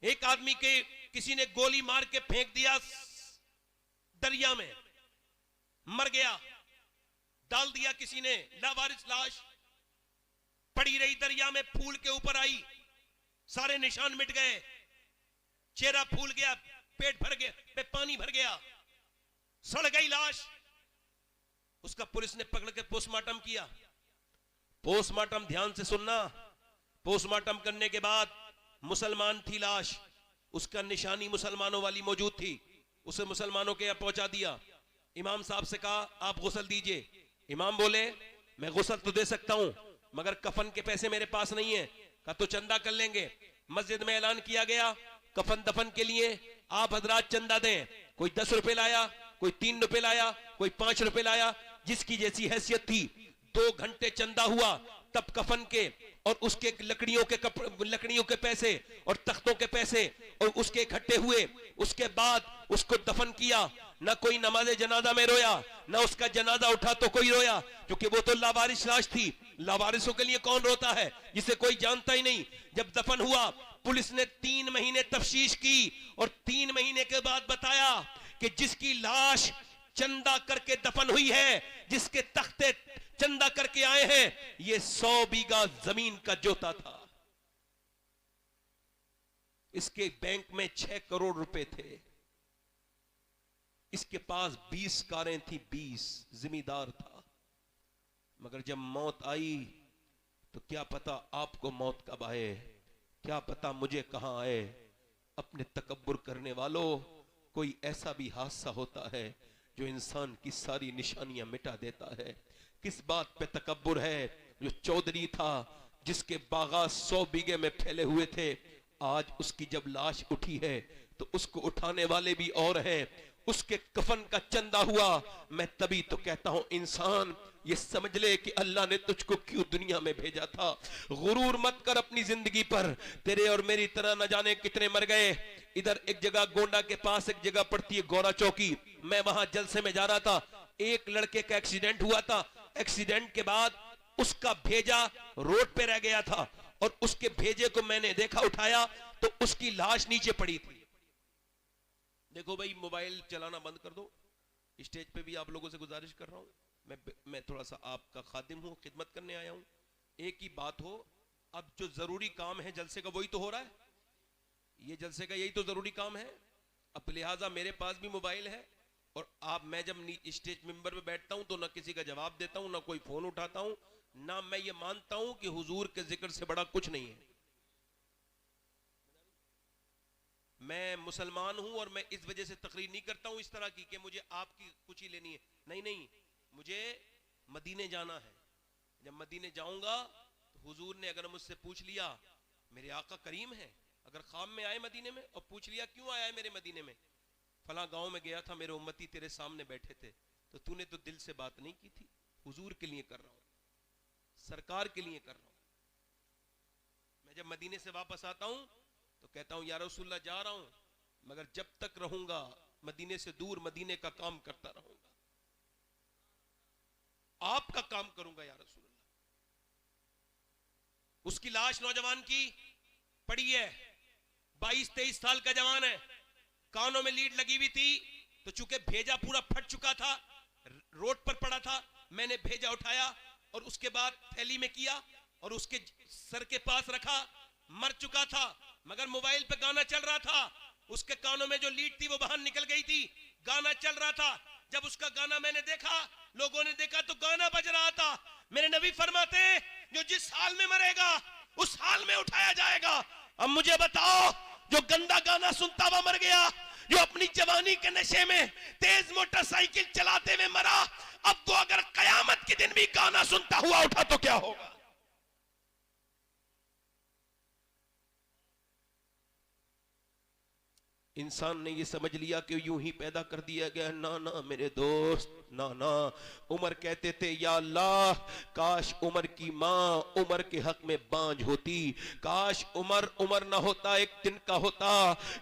एक आदमी के किसी ने गोली मार के फेंक दिया दरिया में, मर गया। डाल दिया किसी ने, लावारिस लाश पड़ी रही दरिया में, फूल के ऊपर आई, सारे निशान मिट गए, चेहरा फूल गया, पेट भर गया, पानी भर गया, सड़ गई लाश। उसका पुलिस ने पकड़ के पोस्टमार्टम किया। पोस्टमार्टम ध्यान से सुनना, पोस्टमार्टम करने के बाद मुसलमान थी लाश, उसका निशानी मुसलमानों वाली मौजूद थी, उसे मुसलमानों के यहां पहुंचा दिया। इमाम साहब से कहा आप गुस्ल दीजिए। इमाम बोले मैं गुस्ल तो दे सकता हूं मगर कफन के पैसे मेरे पास नहीं है। कहा तो चंदा कर लेंगे। मस्जिद में ऐलान किया गया कफन दफन के लिए आप हजरात चंदा दें। कोई 10 रुपए लाया, कोई 3 रुपए लाया, कोई 5 रुपए लाया, जिसकी जैसी हैसियत थी। 2 घंटे चंदा हुआ, तब कफन के और उसके लकड़ियों के पैसे और तख्तों के पैसे और उसके इकट्ठे हुए। उसके बाद उसको दफन किया। ना कोई नमाज जनाजा में रोया, ना उसका जनाजा उठा तो कोई रोया, क्योंकि वो तो लावारिस लाश थी। लावारिसों के लिए कौन रोता है जिसे कोई जानता ही नहीं। जब दफन हुआ, पुलिस ने 3 महीने तफ्तीश की और 3 महीने के बाद बताया कि जिसकी लाश चंदा करके दफन हुई है, जिसके तख्ते चंदा करके आए हैं, ये 100 बीघा जमीन का जोता था। इसके बैंक में 6 करोड़ रुपए थे। इसके पास 20 कारें थी, 20 जिम्मेदार था। मगर जब मौत आई तो क्या पता आपको मौत कब आए, क्या पता मुझे कहां आए। अपने तकब्बुर करने वालों, कोई ऐसा भी हादसा होता है जो इंसान की सारी निशानियां मिटा देता है। किस बात पे तकब्बुर है? जो चौधरी था जिसके बागात 100 बीघे में फैले हुए थे, आज उसकी जब लाश उठी है तो उसको उठाने वाले भी और हैं। उसके कफन का चंदा हुआ। मैं तभी तो कहता हूं इंसान ये समझ ले कि अल्लाह ने तुझको क्यों दुनिया में भेजा था। गुरूर मत कर अपनी जिंदगी पर। तेरे और मेरी तरह न जाने कितने मर गए। इधर एक जगह गोंडा के पास एक जगह पड़ती है गौरा चौकी, मैं वहां जलसे में जा रहा था। एक लड़के का एक्सीडेंट हुआ था। एक्सीडेंट के बाद उसका भेजा रोड पे रह गया था और उसके भेजे को मैंने देखा, उठाया तो उसकी लाश नीचे पड़ी थी। देखो भाई, मोबाइल चलाना बंद कर दो। स्टेज पे भी आप लोगों से गुजारिश कर रहा हूं, मैं थोड़ा सा आपका खादिम हूं, खिदमत करने आया हूं। एक ही बात हो, अब जो जरूरी काम है जलसे का वही तो हो रहा है, ये जलसे का यही तो जरूरी काम है। अब लिहाजा मेरे पास भी मोबाइल है और मैं जब स्टेज मेंबर पे बैठता हूं तो ना किसी का जवाब देता हूं, ना कोई फोन उठाता हूं, ना मैं ये मानता हूं कि हुजूर के जिक्र से बड़ा कुछ नहीं है। मैं मुसलमान हूं और मैं इस वजह से तकरीर नहीं करता हूं इस तरह की कि मुझे आपकी कुछ ही लेनी है। नहीं नहीं, मुझे मदीने जाना है। जब मदीने जाऊंगा तो हुजूर ने अगर मुझसे पूछ लिया, मेरे आका करीम है, अगर ख्वाब में आए मदीने में और पूछ लिया क्यों आया है मेरे मदीने में, फला गांव में गया था, मेरे उम्मती तेरे सामने बैठे थे, तो तूने तो दिल से बात नहीं की थी। हुजूर के लिए कर रहा हूं, सरकार के लिए कर रहा हूं। मैं जब मदीने से वापस आता हूं तो कहता हूं या रसूलल्लाह जा रहा हूं मगर जब तक रहूंगा मदीने से दूर मदीने का काम करता रहूंगा, आपका काम करूंगा या रसूलल्लाह। उसकी लाश नौजवान की पड़ी है, 22-23 साल का जवान है, कानों में लीड लगी हुई थी, तो चूंकि भेजा पूरा फट चुका था, रोड पर पड़ा था, मैंने भेजा उठाया और उसके बाद थैली में किया और उसके सर के पास रखा। मर चुका था मगर मोबाइल पे गाना चल रहा था, उसके कानों में जो लीड थी वो बाहर निकल गई थी, गाना चल रहा था। जब उसका गाना मैंने देखा, लोगों ने देखा तो गाना बज रहा था। मेरे नबी फरमाते हैं जो जिस हाल में मरेगा उस हाल में उठाया जाएगा। अब मुझे बताओ, जो गंदा गाना सुनता हुआ मर गया, जो अपनी जवानी के नशे में तेज मोटरसाइकिल चलाते हुए मरा, अब वो अगर कयामत के दिन भी गाना सुनता हुआ उठा तो क्या होगा? इंसान ने ये समझ लिया कि यूं ही पैदा कर दिया गया। ना ना मेरे दोस्त, ना ना, उमर कहते थे या अल्लाह काश उमर की माँ उमर के हक में बांझ होती, काश उमर उमर ना होता, एक दिन का होता।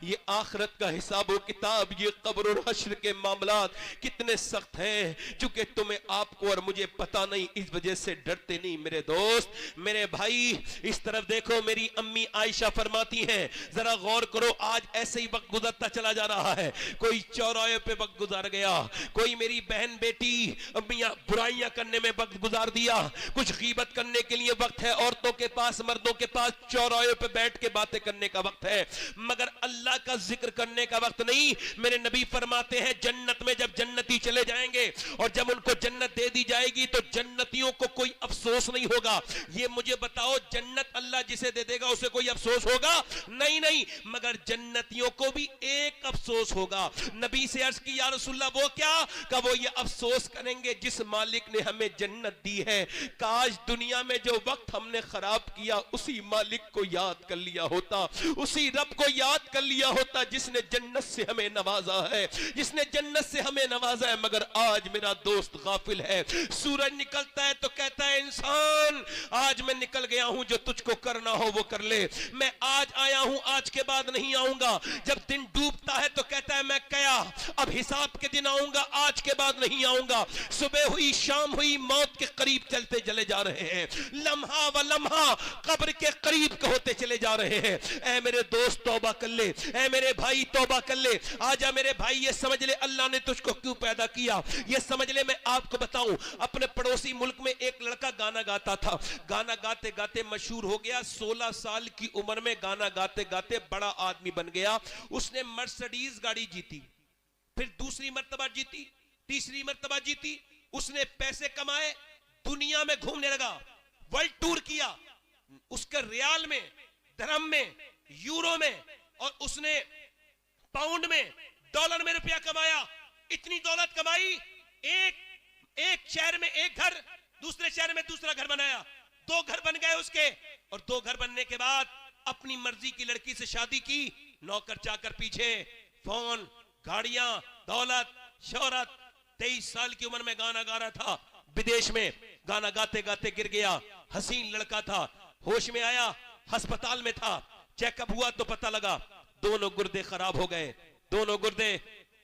ये आखिरत का हिसाब व किताब, ये कब्र और हश्र के मामलात कितने सख्त हैं, चूंकि तुम्हें आपको और मुझे पता नहीं, इस वजह से डरते नहीं। मेरे दोस्त, मेरे भाई, इस तरफ देखो, मेरी अम्मी आयशा फरमाती हैं, जरा गौर करो, आज ऐसे ही वक्त गुजरता चला जा रहा है, कोई चौराहे पे वक्त गुजार गया, कोई मेरी बहन बेटी अम्मियां बुराइयां करने में वक्त गुजार दिया, कुछ गीबत करने के लिए वक्त है औरतों के पास, मर्दों के पास, चौराहे पे बैठ के बातें करने का वक्त है, मगर अल्लाह का जिक्र करने का वक्त नहीं। मेरे नबी फरमाते हैं, जन्नत में जब जन्नती चले जाएंगे और जब उनको जन्नत दे दी जाएगी तो जन्नतियों को कोई अफसोस नहीं होगा। ये मुझे बताओ, जन्नत अल्लाह जिसे दे देगा उसे कोई अफसोस होगा? नहीं नहीं, मगर जन्नतियों को भी एक अफसोस होगा। नबी से अर्ज की, या रसूलल्लाह वो क्या? का वो ये अफसोस करेंगे, जिस मालिक ने हमें जन्नत दी है, काश दुनिया में जो वक्त हमने खराब किया उसी मालिक को याद कर लिया होता, उसी रब को याद कर लिया होता जिसने जन्नत से हमें नवाजा है, जिसने जन्नत से हमें नवाजा है। मगर आज मेरा दोस्त गाफिल है। सूरज निकलता है तो कहता है, इंसान आज मैं निकल गया हूं, जो तुझको करना हो वो कर ले, मैं आज आया हूं, आज के बाद नहीं आऊंगा। जब दिन डूबता है तो कहता है, मैं गया, अब हिसाब के दिन आऊंगा, आज के बाद नहीं आऊंगा। सुबह हुई, शाम हुई, मौत के करीब चलते चले जा रहे हैं, लम्हा व लम्हा कब्र के करीब होते चले जा रहे हैं। ऐ मेरे दोस्त तौबा कर ले, ऐ मेरे भाई तौबा कर ले। आजा मेरे भाई, ये समझ ले अल्लाह ने तुझको क्यों पैदा किया, ये समझ ले। मैं आपको बताऊं, अपने पड़ोसी मुल्क में एक लड़का गाना गाता था, गाना गाते गाते मशहूर हो गया, 16 साल की उम्र में गाना गाते गाते बड़ा आदमी बन गया। उसने मर्सिडीज गाड़ी जीती, फिर दूसरी मर्तबा जीती, तीसरी मर्तबा जीती। उसने पैसे कमाए, दुनिया में घूमने लगा, वर्ल्ड टूर किया, उसके रियाल में, धर्म में, यूरो में, और उसने पाउंड में, डॉलर में रुपया कमाया। इतनी दौलत कमाई, एक शहर में एक घर, दूसरे शहर में दूसरा घर बनाया, 2 घर बन गए उसके। और 2 घर बनने के बाद अपनी मर्जी की लड़की से शादी की, नौकर चाकर पीछे, फोन, गाड़ियां, दौलत, शोहरत। 23 साल की उम्र में गाना गा रहा था, विदेश में गाना गाते गाते गिर गया। हसीन लड़का था, होश में आया, अस्पताल में था, चेकअप हुआ तो पता लगा दोनों गुर्दे खराब हो गए, दोनों गुर्दे।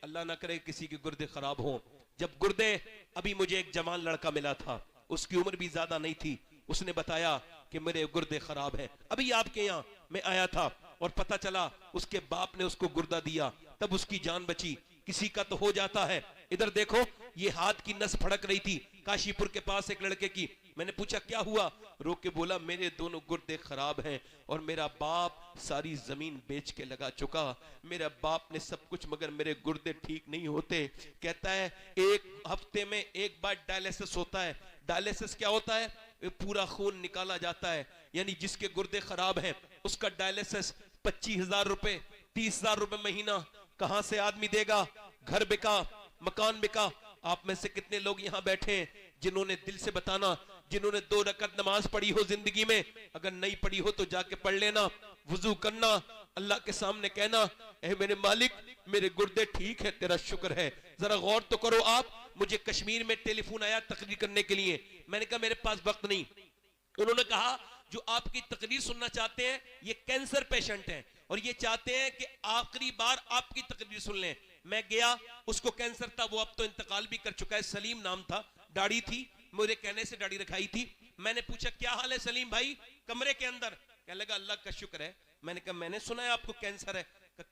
अल्लाह ना करे किसी के गुर्दे खराब हो। जब गुर्दे, अभी मुझे एक जवान लड़का मिला था, उसकी उम्र भी ज्यादा नहीं थी, उसने बताया कि मेरे गुर्दे खराब हैं। अभी आपके यहाँ मैं आया था और पता चला उसके बाप ने उसको गुर्दा दिया, तब उसकी जान बची। किसी का तो हो जाता है। इधर देखो, ये हाथ की नस फड़क रही थी काशीपुर के पास एक लड़के की। मैंने पूछा क्या हुआ, रो के बोला, मेरे दोनों गुर्दे खराब हैं और मेरा बाप सारी जमीन बेच के लगा चुका, मेरा बाप ने सब कुछ, मगर मेरे गुर्दे ठीक नहीं होते। कहता है 1 हफ्ते में 1 बार डायलिसिस होता है। डायलिसिस क्या होता है? पूरा खून निकाला जाता है, यानी जिसके गुर्दे खराब हैं उसका डायलिसिस 25,000 रुपए, 30,000 रुपए महीना कहां से आदमी देगा? घर बिका, मकान बिका। आप में से कितने लोग यहाँ बैठे हैं जिन्होंने, दिल से बताना, जिन्होंने 2 रकअत नमाज पढ़ी हो जिंदगी में? अगर नहीं पढ़ी हो तो जाके पढ़ लेना, वुजू करना, अल्लाह के सामने कहना, ऐ मेरे मालिक मेरे गुर्दे ठीक है, तेरा शुक्र है। जरा गौर तो करो आप। मुझे कश्मीर में टेलीफोन आया तकरीर करने के लिए, मैंने कहा मेरे पास वक्त नहीं। उन्होंने कहा जो आपकी तकरीर सुनना चाहते हैं ये कैंसर पेशेंट हैं और ये चाहते हैं कि आखिरी बार आपकी तकरीर सुन लें। मैं गया, उसको कैंसर था, वो अब तो इंतकाल भी कर चुका है, सलीम नाम था, दाढ़ी थी, मेरे कहने से दाढ़ी रखाई थी। मैंने पूछा क्या हाल है सलीम भाई, कमरे के अंदर? कहने लगा अल्लाह का शुक्र है। मैंने कहा मैंने सुना है आपको कैंसर है।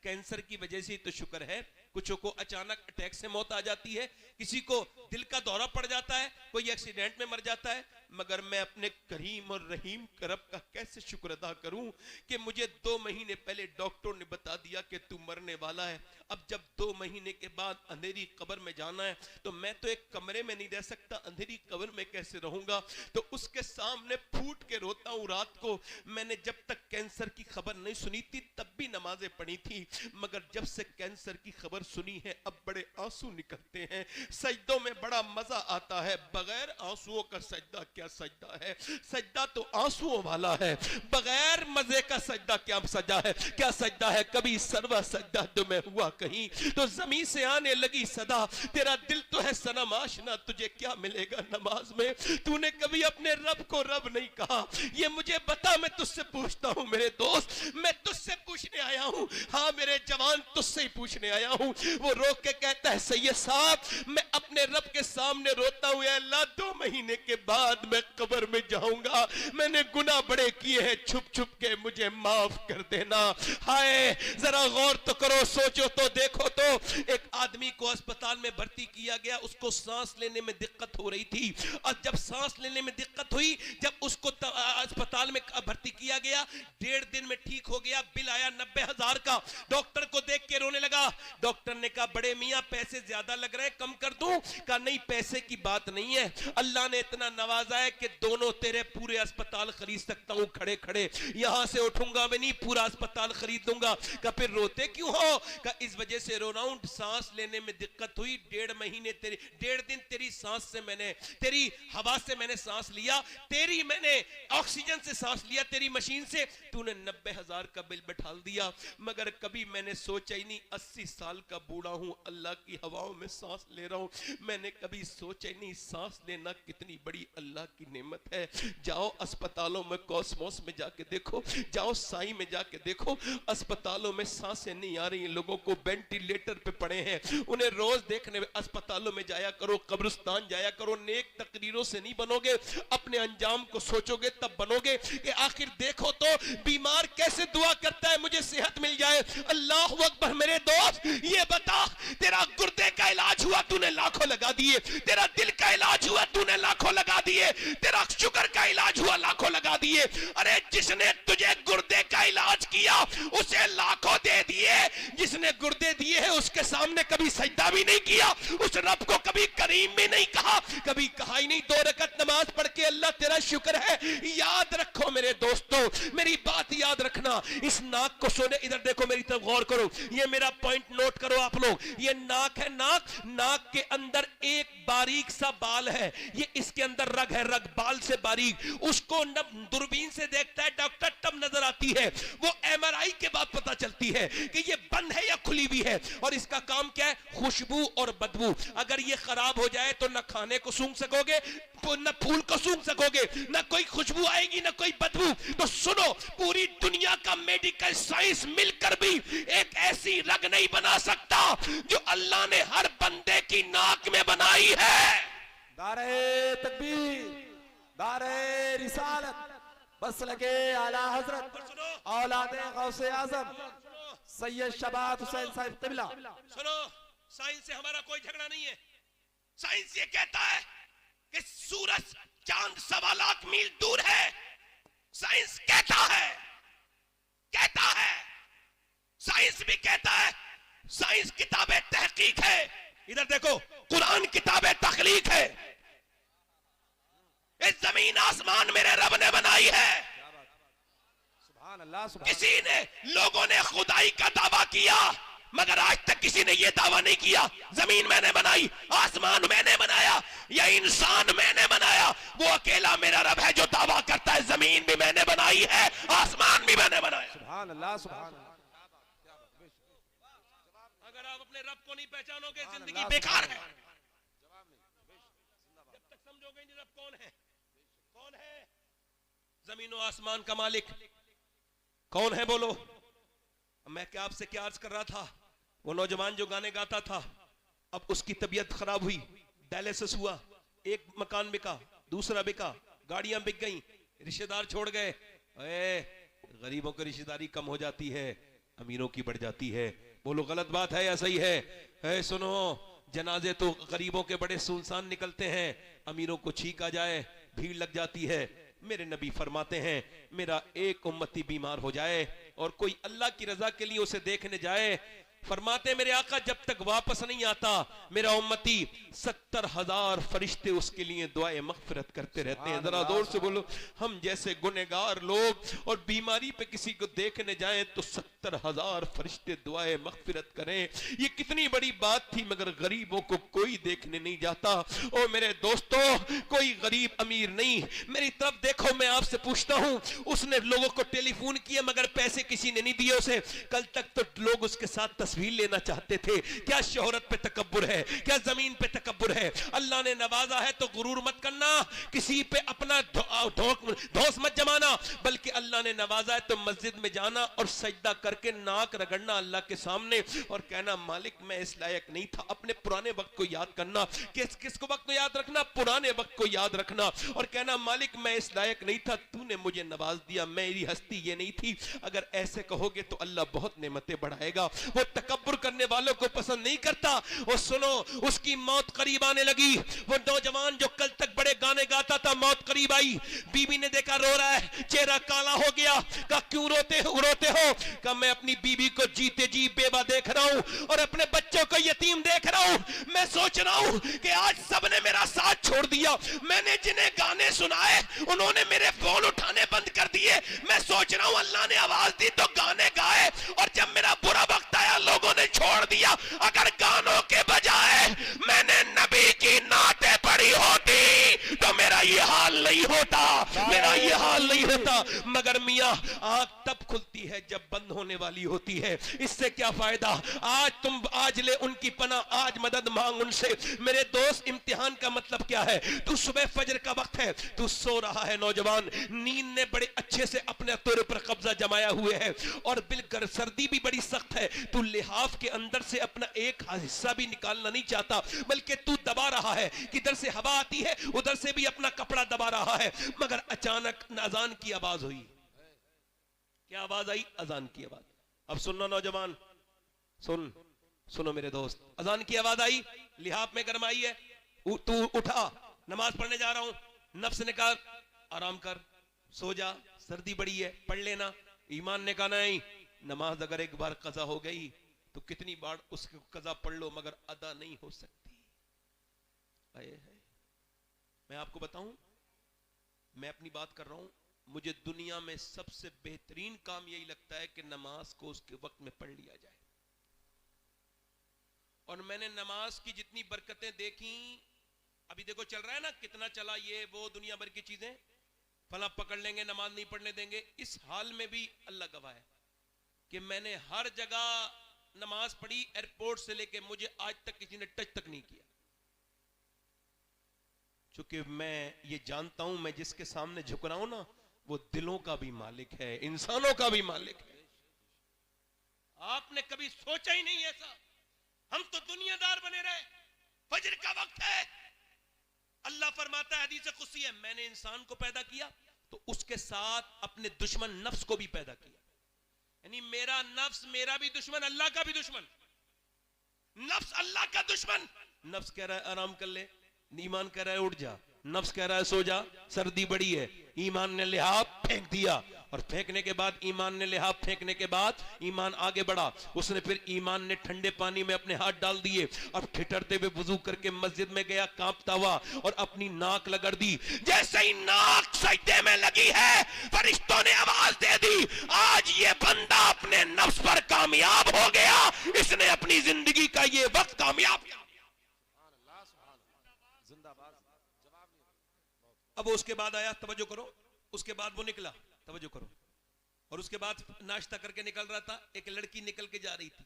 कैंसर की वजह से तो शुक्र है, कुछों को अचानक अटैक से मौत आ जाती है, किसी को दिल का दौरा पड़ जाता है, कोई एक्सीडेंट में मर जाता है, मगर मैं अपने करीम और रहीम करब का कैसे शुक्र अदा करूं कि मुझे 2 महीने पहले डॉक्टर ने बता दिया कि तू मरने वाला है। अब जब 2 महीने के बाद अंधेरी कब्र में जाना है तो मैं तो एक कमरे में नहीं रह सकता, अंधेरी कब्र में कैसे रहूंगा? तो उसके सामने फूट के रोता हूं रात को। मैंने जब तक कैंसर की खबर नहीं सुनी थी तब भी नमाजें पढ़ी थी, मगर जब से कैंसर की खबर सुनी है अब बड़े आंसू निकलते हैं। सजदों में बड़ा मजा आता है, बगैर आंसुओं का सजदा क्या सजदा है। सजदा तो आंसुओं वाला है, बगैर मजे का सजदा क्या सजदा है, क्या सजदा है। कभी सरवा सजदा तुम्हें हुआ कहीं तो जमीन से आने लगी सदा, तेरा दिल तो है सनम आशना, तुझे क्या मिलेगा नमाज में। तूने कभी अपने रब को रब नहीं कहा, ये मुझे बता, मैं तुझसे पूछता हूं मेरे दोस्त, मैं तुझसे पूछने आया हूं, हाँ मेरे जवान तुझसे ही पूछने आया हूं। वो रो के कहता है सैयद साहब मैं अपने रब के सामने रोता हूं, अल्लाह 2 महीने के बाद मैं कब्र में जाऊंगा, मैंने गुनाह बड़े किए हैं, छुप छुप के मुझे माफ कर देना। हाय जरा गौर तो करो, सोचो तो देखो तो। एक आदमी को अस्पताल में भर्ती किया गया, उसको सांस लेने में दिक्कत हो रही थी, और जब सांस लेने में दिक्कत हुई, जब उसको अस्पताल में भर्ती किया गया, 1.5 दिन में ठीक हो गया। बिल आया 90,000 का, डॉक्टर को देख के रोने लगा। डॉक्टर ने कहा बड़े मियां पैसे ज्यादा लग रहे हैं, कम कर दूं? कहा नहीं पैसे की बात नहीं है, अल्लाह ने इतना नवाजा है कि दोनों तेरे पूरे अस्पताल खरीद सकता हूं, खड़े खड़े यहां से उठूंगा मैं नहीं, पूरा अस्पताल खरीद दूंगा। कहा फिर रोते क्यों हो? कहा इस वजह से रो रहा हूं, सांस लेने में दिक्कत हुई, 1.5 महीने तेरी 1.5 दिन तेरी सांस से मैंने, तेरी हवा से मैंने सांस लिया, तेरी मैंने ऑक्सीजन से सांस लिया, तेरी मशीन से। तूने 90,000 का बिल बैठा दिया, मगर कभी मैंने सोचा ही नहीं, 80 साल का बूढ़ा हूं, अल्लाह की हवाओं में सांस ले रहा हूं, मैंने कभी सोचा ही नहीं सांस लेना कितनी बड़ी अल्लाह की नेमत है। जाओ अस्पतालों में, कॉस्मोस में जाके देखो, जाओ साई में जाके देखो, अस्पतालों में सांसें नहीं आ रही, लोगों को वेंटिलेटर पे पड़े हैं, उन्हें रोज देखने अस्पतालों में जाया करो, कब्रिस्तान जाया करो। नेक तकरीरों से नहीं बनोगे, अपने अंजाम को सोचोगे तब बनोगे। कि आखिर देखो तो बीमार कैसे दुआ करता है मुझे सेहत मिल जाए। अल्लाह अकबर। मेरे दोस्त ये बता, तेरा गुर्दे का इलाज हुआ तूने लाखों लगा दिए, तेरा दिल का इलाज हुआ तूने लाखों लगा दिए, तेरा शुगर का इलाज हुआ लाखों लगा दिए। अरे जिसने तुझे गुर्दे का इलाज किया उसे लाखों दे दिए, जिसने गुर्दे दिए हैं उसके सामने कभी सजदा भी नहीं किया, उस रब को कभी करीम भी नहीं कहा, कभी कहा ही नहीं 2 रकात नमाज पढ़ के अल्लाह तेरा शुक्र है। याद रखो मेरे दोस्तों, मेरी बात याद रखना। इस नाक को सुने, इधर देखो मेरी तरफ गौर करो, ये मेरा पॉइंट नोट करो आप लोग। ये नाक है, नाक, नाक के अंदर एक बारीक सा बाल है, ये इसके अंदर रग है, रग बाल से बारीक, उसको दूरबीन से देखता है डॉक्टर तब नजर आती है, वो एमआरआई के बाद पता चलती है कि ये बंद है या खुली हुई है। और इसका काम क्या है? खुशबू और बदबू। अगर ये खराब हो जाए तो न खाने को सूंघ सकोगे, न फूल को सूंघ सकोगे, न कोई खुशबू आएगी, न कोई बदबू। तो सुनो, पूरी दुनिया का मेडिकल साइंस मिलकर भी एक ऐसी रग नहीं बना सकता जो अल्लाह ने हर बंदे की नाक में बनाई है। नारे तकबीर, नारे रिसालत, बस लगे आला हजरत औलादे गौसे आजम सैयद शबात हुसैन साहिब क़िबला। सुनो, साइंस से हमारा कोई झगड़ा नहीं है। साइंस ये कहता है कि सूरज चांद 1.25 लाख मील दूर है। साइंस कहता है, साइंस भी कहता है, साइंस किताबें तहकीक है। इधर देखो, कुरान किताबें तखलीक है। इस जमीन आसमान मेरे रब ने बनाई है। सुभान अल्लाह, सुभान किसी ने, लोगों ने खुदाई का दावा किया, मगर आज तक किसी ने यह दावा नहीं किया जमीन मैंने बनाई, आसमान मैंने बनाया, या इंसान मैंने बनाया। वो अकेला मेरा रब है जो दावा करता है जमीन भी मैंने बनाई है, आसमान भी मैंने बनाया। सुभान अल्लाह, सुभान अल्लाह। अगर आप अपने रब को नहीं पहचानोगे जिंदगी बेकार है। जब तक समझोगे नहीं रब कौन है, कौन है जमीन और आसमान का मालिक, कौन है बोलो। मैं क्या आपसे क्या अर्ज कर रहा था, वो नौजवान जो गाने गाता था, अब उसकी तबीयत खराब हुई, डायलिसिस हुआ, एक मकान बिका, दूसरा बिका, गाड़ियां बिक गई, रिश्तेदार छोड़ गए। गरीबों की रिश्तेदारी कम हो जाती है, अमीरों की बढ़ जाती है। बोलो गलत बात है या सही है? सुनो, जनाजे तो गरीबों के बड़े सुनसान निकलते हैं, अमीरों को छींक आ जाए भीड़ लग जाती है। मेरे नबी फरमाते हैं, मेरा एक उम्मती बीमार हो जाए और कोई अल्लाह की रजा के लिए उसे देखने जाए, फरमाते मेरे आका जब तक वापस नहीं आता मेरा उम्मती 70,000 फरिश्ते उसके लिए दुआए मगफिरत करते रहते हैं। जरा जोर से बोलो, हम जैसे गुनहगार लोग और बीमारी पे किसी को देखने जाएं तो 70,000 फरिश्ते दुआए मगफिरत करें। ये कितनी बड़ी बात थी, मगर गरीबों को कोई देखने नहीं जाता। ओ मेरे दोस्तों, कोई गरीब अमीर नहीं, मेरी तरफ देखो, मैं आपसे पूछता हूं, उसने लोगों को टेलीफोन किया मगर पैसे किसी ने नहीं दिए उसे। कल तक तो लोग उसके साथ तस्वीर लेना चाहते थे। क्या शोहरत पे तकब्बुर है, क्या जमीन पे तकब्बुर है? अल्लाह ने नवाजा है तो गुरूर मत करना, किसी पे अपना धौंस मत जमाना, बल्कि अल्लाह ने नवाजा है तो मस्जिद में जाना और सजदा करके नाक रगड़ना अल्लाह के सामने और कहना मालिक मैं इस लायक नहीं था। अपने पुराने वक्त को याद करना। किसको वक्त को याद रखना? पुराने वक्त को याद रखना और कहना मालिक मैं इस लायक नहीं था, तूने मुझे नवाज दिया, मेरी हस्ती ये नहीं थी। अगर ऐसे कहोगे तो अल्लाह बहुत नेमतें बढ़ाएगा। वो तकब्बुर करने वालों को पसंद नहीं करता। वो सुनो, उसकी मौत करीब आने लगी। वो नौजवान जो कल तक बड़े गाने गाता था, मौत करीब आई। बीबी ने देखा रो रहा है, चेहरा काला हो गया। कहा क्यों रोते हो? कहा मैं अपनी बीबी को जीते जी बेवा देख रहा हूं और अपने बच्चों को यतीम देख रहा हूं। मैं सोच रहा हूं कि आज सबने मेरा साथ छोड़ दिया। मैंने जिन्हें गाने सुनाए उन्होंने मेरे फोन उठाने बंद कर दिए। मैं सोच रहा हूं अल्लाह ने आवाज दी तो गाने गाए, और जब मेरा बुरा वक्त आया लोगों ने छोड़ दिया। अगर गानों के बजाय मैंने नबी की नाते पढ़ी होती तो मेरा ये हाल नहीं होता, मेरा ये हाल नहीं होता। मगर मियां, आंख तब खुलती है जब बंद होने वाली होती है। इससे क्या फायदा? आज ले उनकी पनाह, आज मदद मांग उनसे। मेरे दोस्त, इम्तिहान का मतलब क्या है? तू सुबह फजर का वक्त है, तू सो रहा है नौजवान, नींद ने बड़े अच्छे से अपने तोरे पर कब्जा जमाया हुए है और बिल्कुल सर्दी भी बड़ी सख्त है। तू लिहाफ के अंदर से अपना एक हिस्सा भी निकालना नहीं चाहता, बल्कि तू दबा रहा है। किधर से हवा आती है उधर से भी अपना कपड़ा दबा रहा है। मगर अचानक अजान की आवाज हुई। क्या आवाज आई? अजान की आवाज। अब सुनना नौजवान, सुनो मेरे दोस्त, अजान की आवाज आई, लिहाफ में गरमाई है, तू उठा, नमाज पढ़ने जा रहा हूं। नफ्स ने कहा आराम कर, सो जा, सर्दी बड़ी है, पढ़ लेना। ईमान ने कहा नहीं, नमाज अगर एक बार कजा हो गई तो कितनी बार उसको कजा पढ़ लो मगर अदा नहीं हो सकती। मैं आपको बताऊं, मैं अपनी बात कर रहा हूं, मुझे दुनिया में सबसे बेहतरीन काम यही लगता है कि नमाज को उसके वक्त में पढ़ लिया जाए। और मैंने नमाज की जितनी बरकतें देखी, अभी देखो चल रहा है ना, कितना चला ये वो दुनिया भर की चीजें, फला पकड़ लेंगे, नमाज नहीं पढ़ने देंगे। इस हाल में भी अल्लाह गवाह है कि मैंने हर जगह नमाज पढ़ी, एयरपोर्ट से लेके मुझे आज तक किसी ने टच तक नहीं किया। चूंकि मैं ये जानता हूं, मैं जिसके सामने झुक रहा हूं ना, वो दिलों का भी मालिक है, इंसानों का भी मालिक है। आपने कभी सोचा ही नहीं ऐसा? हम तो दुनियादार बने रहे। फजर का वक्त है, अल्लाह फरमाता है हदीस कुदसी है, मैंने इंसान को पैदा किया तो उसके साथ अपने दुश्मन नफ्स को भी पैदा किया। यानी मेरा नफ्स मेरा भी दुश्मन, अल्लाह का भी दुश्मन। नफ्स अल्लाह का दुश्मन। नफ्स कह रहा है आराम कर ले, ईमान कह रहा है उठ जा। नफ्स कह रहा है सो जा, सर्दी बड़ी है। ईमान ने लिहाफ फेंक दिया, और फेंकने के बाद, ईमान ने लिहाफ फेंकने के बाद ईमान आगे बढ़ा। उसने फिर ईमान ने ठंडे पानी में अपने हाथ डाल दिए, अब ठिठरते हुए वुजू करके मस्जिद में गया, कांपता हुआ, और अपनी नाक लगड़ दी। जैसे ही नाक सजदे में लगी है, फरिश्तों ने आवाज दे दी, आज ये बंदा अपने नफ्स पर कामयाब हो गया, इसने अपनी जिंदगी का ये वक्त कामयाब किया। अब उसके बाद आया, तवज्जो करो, उसके बाद वो निकला, तवज्जो करो, और उसके बाद नाश्ता करके निकल रहा था। एक लड़की निकल के जा रही थी,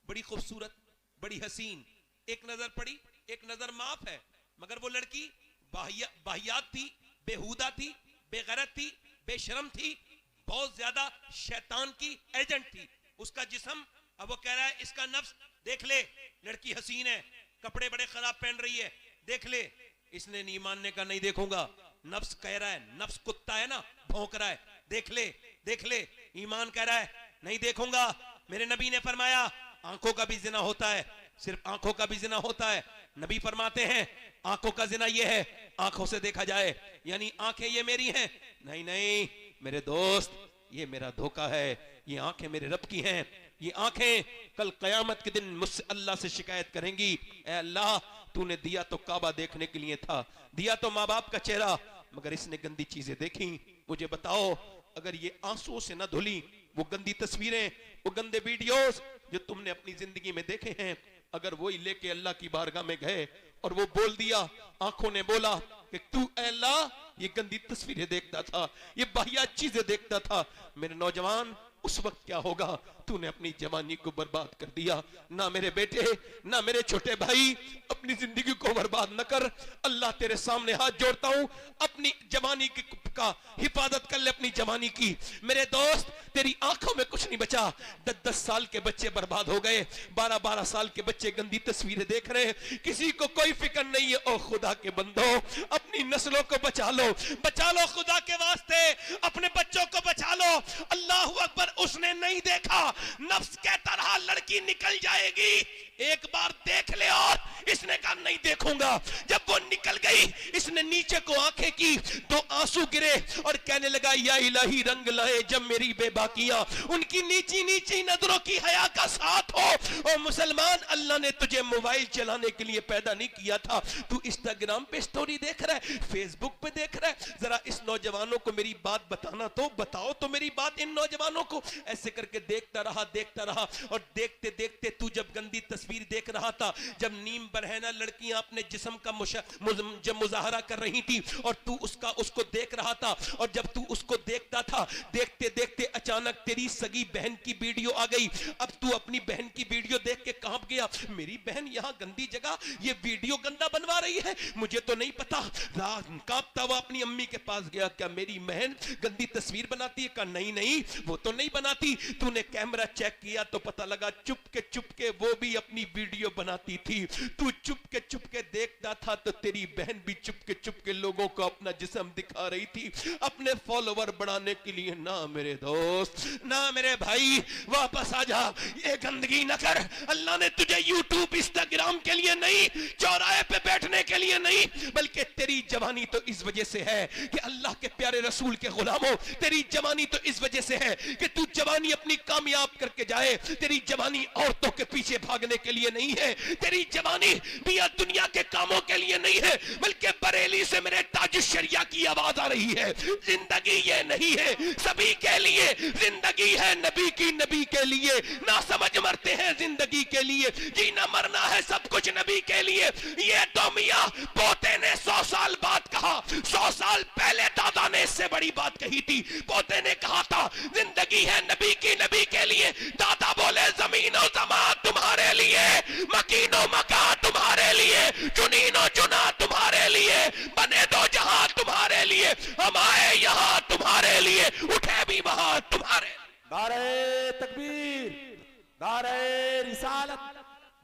बड़ी खूबसूरत, बड़ी हसीन। एक नजर पड़ी, एक नजर माफ है, मगर वो लड़की बाहियात थी, बेहुदा थी, बेगैरत थी, बेशरम थी, बहुत ज्यादा शैतान की एजेंट थी उसका जिस्म। अब वो कह रहा है इसका नफ्स देख ले, लड़की हसीन है, कपड़े बड़े खराब पहन रही है, देख ले। इसने नहीं मानने का, नहीं देखूंगा। नफ्स कह रहा है, नफ्स कुत्ता है ना, भौंक रहा है, देख ले देख ले। ईमान कह रहा है नहीं देखूंगा। मेरे नबी ने फरमाया आंखों का भी जिना होता है, सिर्फ आंखों का भी जिना होता है। नबी फरमाते हैं आंखों का जिना ये है, आंखों से देखा जाए, यानी आंखें ये मेरी हैं। नहीं नहीं मेरे दोस्त, ये मेरा धोखा है। ये आंखें मेरे रब की हैं, ये आंखें कल कयामत के दिन मुझसे अल्लाह से शिकायत करेंगी, ऐ अल्लाह तूने दिया तो काबा देखने के लिए था, दिया तो माँ बाप का चेहरा, मगर इसने गंदी चीजें देखी। मुझे बताओ अगर ये आंसुओं से न धुली वो गंदी तस्वीरें, वो गंदे वीडियोस जो तुमने अपनी जिंदगी में देखे हैं, अगर वही लेके अल्लाह की बारगाह में गए और वो बोल दिया, आंखों ने बोला कि तू ऐ अल्लाह ये गंदी तस्वीरें देखता था, ये वाहियात चीजें देखता था, मेरे नौजवान उस वक्त क्या होगा? तूने अपनी जवानी को बर्बाद कर दिया। ना मेरे बेटे, ना मेरे छोटे भाई, अपनी जिंदगी को बर्बाद न कर। अल्लाह तेरे सामने हाथ जोड़ता हूं, अपनी जवानी का हिफाजत कर ले, अपनी जवानी की। मेरे दोस्त तेरी आंखों में कुछ नहीं बचा। 10-10 साल के बच्चे बर्बाद हो गए, 12-12 साल के बच्चे गंदी तस्वीरें देख रहे हैं, किसी को कोई फिक्र नहीं है। ओ खुदा के बंदो, अपनी नस्लों को बचा लो, बचा लो खुदा के वास्ते, अपने बच्चों को बचा लो। अल्लाह अकबर, उसने नहीं देखा, नफ्स के तरह लड़की निकल जाएगी, एक बार देख ले, और इसने कहा नहीं देखूंगा। जब वो निकल गई, इसने नीचे को आंखें की तो आंसू गिरे और कहने लगा या इलाही रंग लाए जब मेरी बेबाकियां, उनकी नीची नीची नजरों की हया का साथ हो। और मुसलमान, अल्लाह ने तुझे मोबाइल चलाने के लिए पैदा नहीं किया था, तू इंस्टाग्राम पे स्टोरी देख रहा है, फेसबुक पे देख रहा है। जरा इस नौजवानों को मेरी बात बताना तो बताओ तो मेरी बात इन नौजवानों को। ऐसे करके देखता रहा और देखते देखते तू जब गंदी तस्वीर देख रहा था, जब नीम बरहना लड़कियां अपने जिस्म का जब मुजाहरा कर रही थी और तू उसको देख रहा था, और जब तू उसको देखता था, देखते देखते अचानक तेरी सगी बहन की वीडियो आ गई। अब तू अपनी बहन की वीडियो देख के कांप गया, मेरी बहन यहां गंदी जगह ये वीडियो गंदा बनवा रही है, मुझे तो नहीं पता। कांपता हुआ अपनी अम्मी के पास गया, क्या मेरी बहन गंदी तस्वीर बनाती है? कहा नहीं नहीं, वो तो नहीं बनाती। तूने कैमरा चेक किया तो पता लगा चुपके वो भी अपनी वीडियो बनाती थी। तू चुपके देखता था तो तेरी बहन भी चुपके लोगों को अपना जिस्म दिखा रही थी, अपने फॉलोवर बढ़ाने के लिए। ना मेरे दोस्त, ना मेरे भाई, वापस आ जा, ये गंदगी न कर। अल्लाह ने तुझे यूट्यूब इंस्टाग्राम के लिए नहीं, चौराहे पे बैठने के लिए नहीं, बल्कि तेरी जवानी तो इस वजह से है कि अल्लाह के प्यारे रसूल के गुलामों, तेरी जवानी तो इस वजह से है कि तू जवानी अपनी कामयाब करके जाए। तेरी जवानी औरतों के पीछे भागने के लिए नहीं है, तेरी जवानी बिया दुनिया के कामों के लिए नहीं है, बल्कि बरेली से मेरे ताज शरिया की आवाज आ रही है। जिंदगी ये नहीं है सभी के लिए, जिंदगी है नबी की, नबी के लिए। ना समझ मरते हैं जिंदगी के लिए, जीना मरना है सब कुछ नबी के लिए। ये तो मियां पोते ने 100 साल बाद कहा, 100 साल पहले दादा ने इससे बड़ी बात कही थी। पोते ने कहा था जिंदगी है नबी की, नबी के लिए। दादा बोले जमीनो जमा तुम्हारे लिए, मकीनो मका तुम्हारे लिए, चुनीनो चुना तुम्हारे लिए, बने दो जहां तुम्हारे लिए, हम आए यहां तुम्हारे लिए, उठे भी वहां तुम्हारे। नारे तकबीर, नारे रिसालत,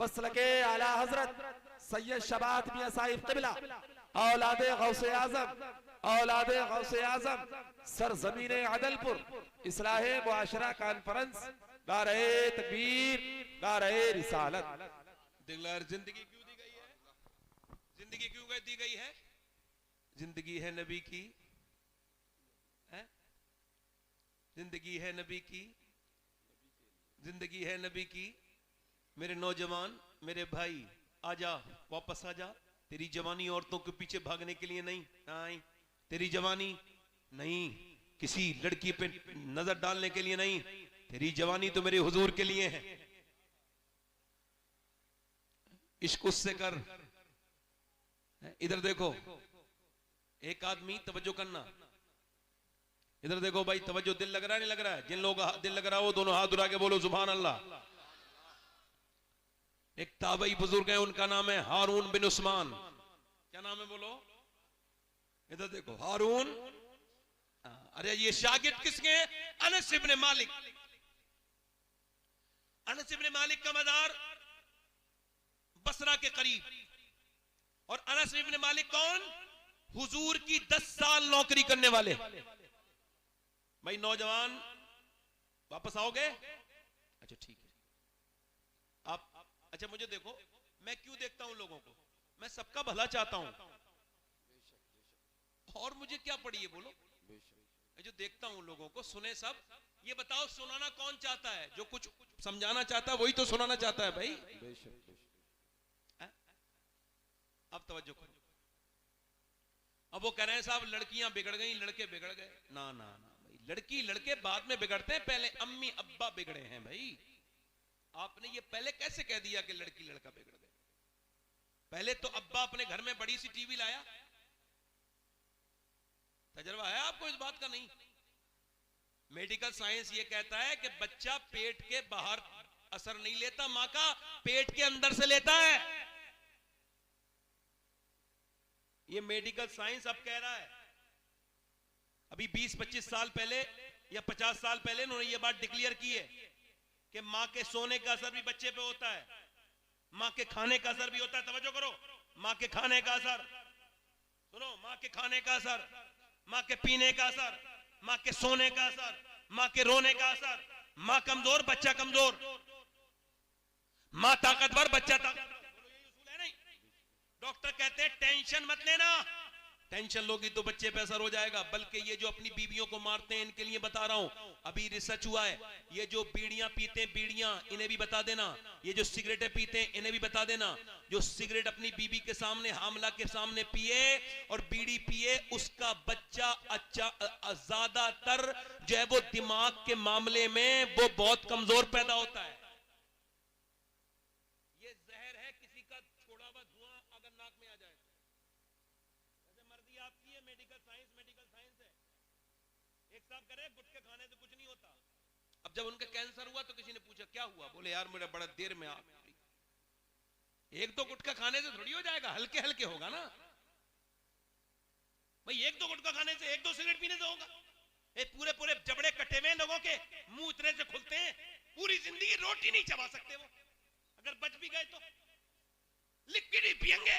बस लगे आला हजरत सैयद शबात मियां साहिब क़िबला, औलादे गौसे आजम, औलादे गौसे आजम, सरजमीने अदलपुर, इस्लाहे मुआशरा कॉन्फ्रेंस। नारे तकबीर, नारे रिसालत। जिंदगी क्यों दी गई है? जिंदगी क्यों दी गई है? जिंदगी है नबी की, है? जिंदगी है नबी की, जिंदगी है नबी की। मेरे नौजवान, मेरे भाई, आजा, वापस आजा। तेरी जवानी औरतों के पीछे भागने के लिए नहीं, नहीं। तेरी जवानी नहीं किसी लड़की पे नजर डालने के लिए नहीं, तेरी जवानी तो मेरे हुजूर के लिए है। इश्क उससे कर। इधर देखो, एक आदमी, तवज्जो करना, इधर देखो भाई, तवज्जो। दिल लग रहा है नहीं लग रहा है? जिन लोगों का दिल लग रहा है वो दोनों हाथ उठा के बोलो सुभान अल्लाह। एक ताबई बुजुर्ग है, उनका नाम है हारून बिन उस्मान। क्या नाम है बोलो? इधर देखो, हारून। अरे ये शागिर्द किसके? अनस इब्ने मालिक। अनस इब्ने मालिक का मदार बसरा के करीब। और अनस इब्ने मालिक कौन? हुजूर की 10 साल नौकरी करने वाले। भाई नौजवान, वापस आओगे? अच्छा ठीक है। आप अच्छा मुझे देखो, मैं क्यों देखता हूं लोगों को? मैं सबका भला चाहता हूं, और मुझे क्या पड़ी है बोलो? मैं जो देखता हूं लोगों को, सुने सब। ये बताओ सुनाना कौन चाहता है? जो कुछ समझाना चाहता है वही तो सुनाना चाहता है भाई। अब तवज्जो करो। अब वो कह रहे हैं साहब लड़कियां बिगड़ गई, लड़के बिगड़ गए। ना ना ना भाई, लड़की लड़के बाद में बिगड़ते हैं, पहले अम्मी अब्बा बिगड़े हैं भाई। आपने ये पहले कैसे कह दिया कि लड़की लड़का बिगड़ गए? पहले तो अब्बा अपने घर में बड़ी सी टीवी लाया। तजर्बा है आपको इस बात का? नहीं। मेडिकल साइंस ये कहता है कि बच्चा पेट के बाहर असर नहीं लेता, मां का पेट के अंदर से लेता है। ये मेडिकल साइंस अब कह रहा है। अभी 20-25 साल पहले या 50 साल पहले उन्होंने ये बात डिक्लेयर की है कि मां के सोने का असर भी बच्चे पे होता है, मां के खाने का असर भी होता है। तवज्जो करो, मां के खाने का असर सुनो, मां के खाने का असर, मां के पीने का असर, मां के सोने का असर, मां के रोने का असर। मां कमजोर, बच्चा कमजोर। मां ताकतवर, बच्चा ताकतवर। नहीं, डॉक्टर कहते हैं टेंशन मत लेना, टेंशन लोगी तो बच्चे पे असर हो जाएगा। बल्कि ये जो अपनी बीवियों को मारते हैं इनके लिए बता रहा हूं, अभी रिसर्च हुआ है, ये जो बीड़ियां पीते हैं, बीड़ियां, इन्हें भी बता देना। ये जो सिगरेटें पीते हैं इन्हें भी बता देना। जो सिगरेट अपनी बीवी के सामने, हामला के सामने पिए और बीड़ी पिए, उसका बच्चा ज्यादातर जो है वो दिमाग के मामले में वो बहुत कमजोर पैदा होता है। ये जहर है, किसी का छोड़ा हुआ धुआं अगर नाक में आ जाए, जैसे मर्जी आपकी है, मेडिकल साइंस है। एक साहब कह रहे हैं गुटखे खाने से कुछ नहीं होता। अब जब उनका कैंसर हुआ तो किसी ने पूछा क्या हुआ? बोले यार मेरा बड़ा देर में आप, एक दो गुटखा खाने से थोड़ी हो जाएगा, हल्के हल्के होगा ना भाई। एक दो गुटखा खाने से, एक दो सिगरेट पीने से होगा? पूरे पूरे जबड़े कटे हुए लोगों के मुंह इतने से खुलते हैं, पूरी जिंदगी रोटी नहीं चबा सकते वो, अगर बच भी गए तो लिक्विड ही पिएंगे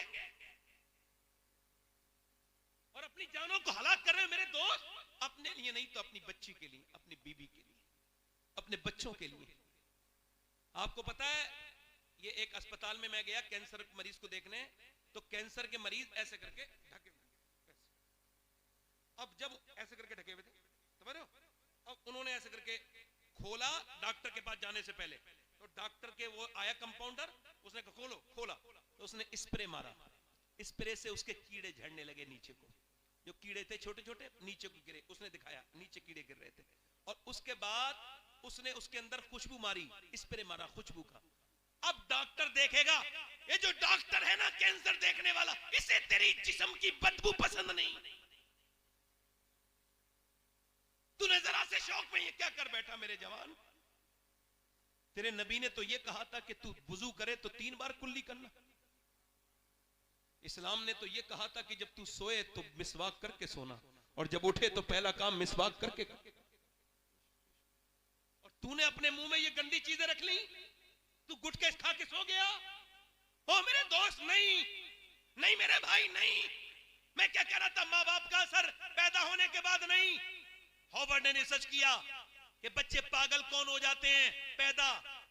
और अपनी जानों को हलाक कर रहे हैं मेरे दोस्त। अपने लिए नहीं तो अपनी बच्ची के लिए, अपनी बीवी के लिए, अपने बच्चों के लिए। आपको पता है, ये एक अस्पताल में मैं गया कैंसर मरीज को देखने, तो कैंसर के मरीज ऐसे करके ढके हुए, अब जब ऐसे करके ढके हुए थे, समझ रहे हो? अब उन्होंने ऐसे करके खोला डॉक्टर के पास जाने से पहले, तो डॉक्टर के वो आया कंपाउंडर, उसने कहा खोलो, खोला तो उसने स्प्रे मारा। स्प्रे से उसके कीड़े झड़ने लगे नीचे को, जो कीड़े थे छोटे छोटे नीचे को गिरे, उसने दिखाया नीचे कीड़े गिर रहे थे। और उसके बाद उसने उसके अंदर खुशबू मारी, स्प्रे मारा खुशबू का। अब डॉक्टर देखेगा, ये जो डॉक्टर है ना कैंसर देखने वाला, इसे तेरी जिस्म की बदबू पसंद नहीं। तूने जरा से शौक में ये क्या कर बैठा मेरे जवान? तेरे नबी ने तो ये कहा था कि तू वुजू करे तो 3 बार कुल्ली करना। इस्लाम ने तो ये कहा था कि जब तू सोए तो मिसवाक करके सोना, और जब उठे तो पहला काम मिसवाक करके कर। और तूने अपने मुंह में ये गंदी चीजें रख ली, तू गुटखे खा के सो गया। ओ मेरे दोस्त, नहीं नहीं मेरे भाई, नहीं। मैं क्या कह रहा था, माँ बाप का असर पैदा होने के बाद नहीं। हॉवर्ड ने रिसर्च किया कि बच्चे पागल कौन हो जाते हैं,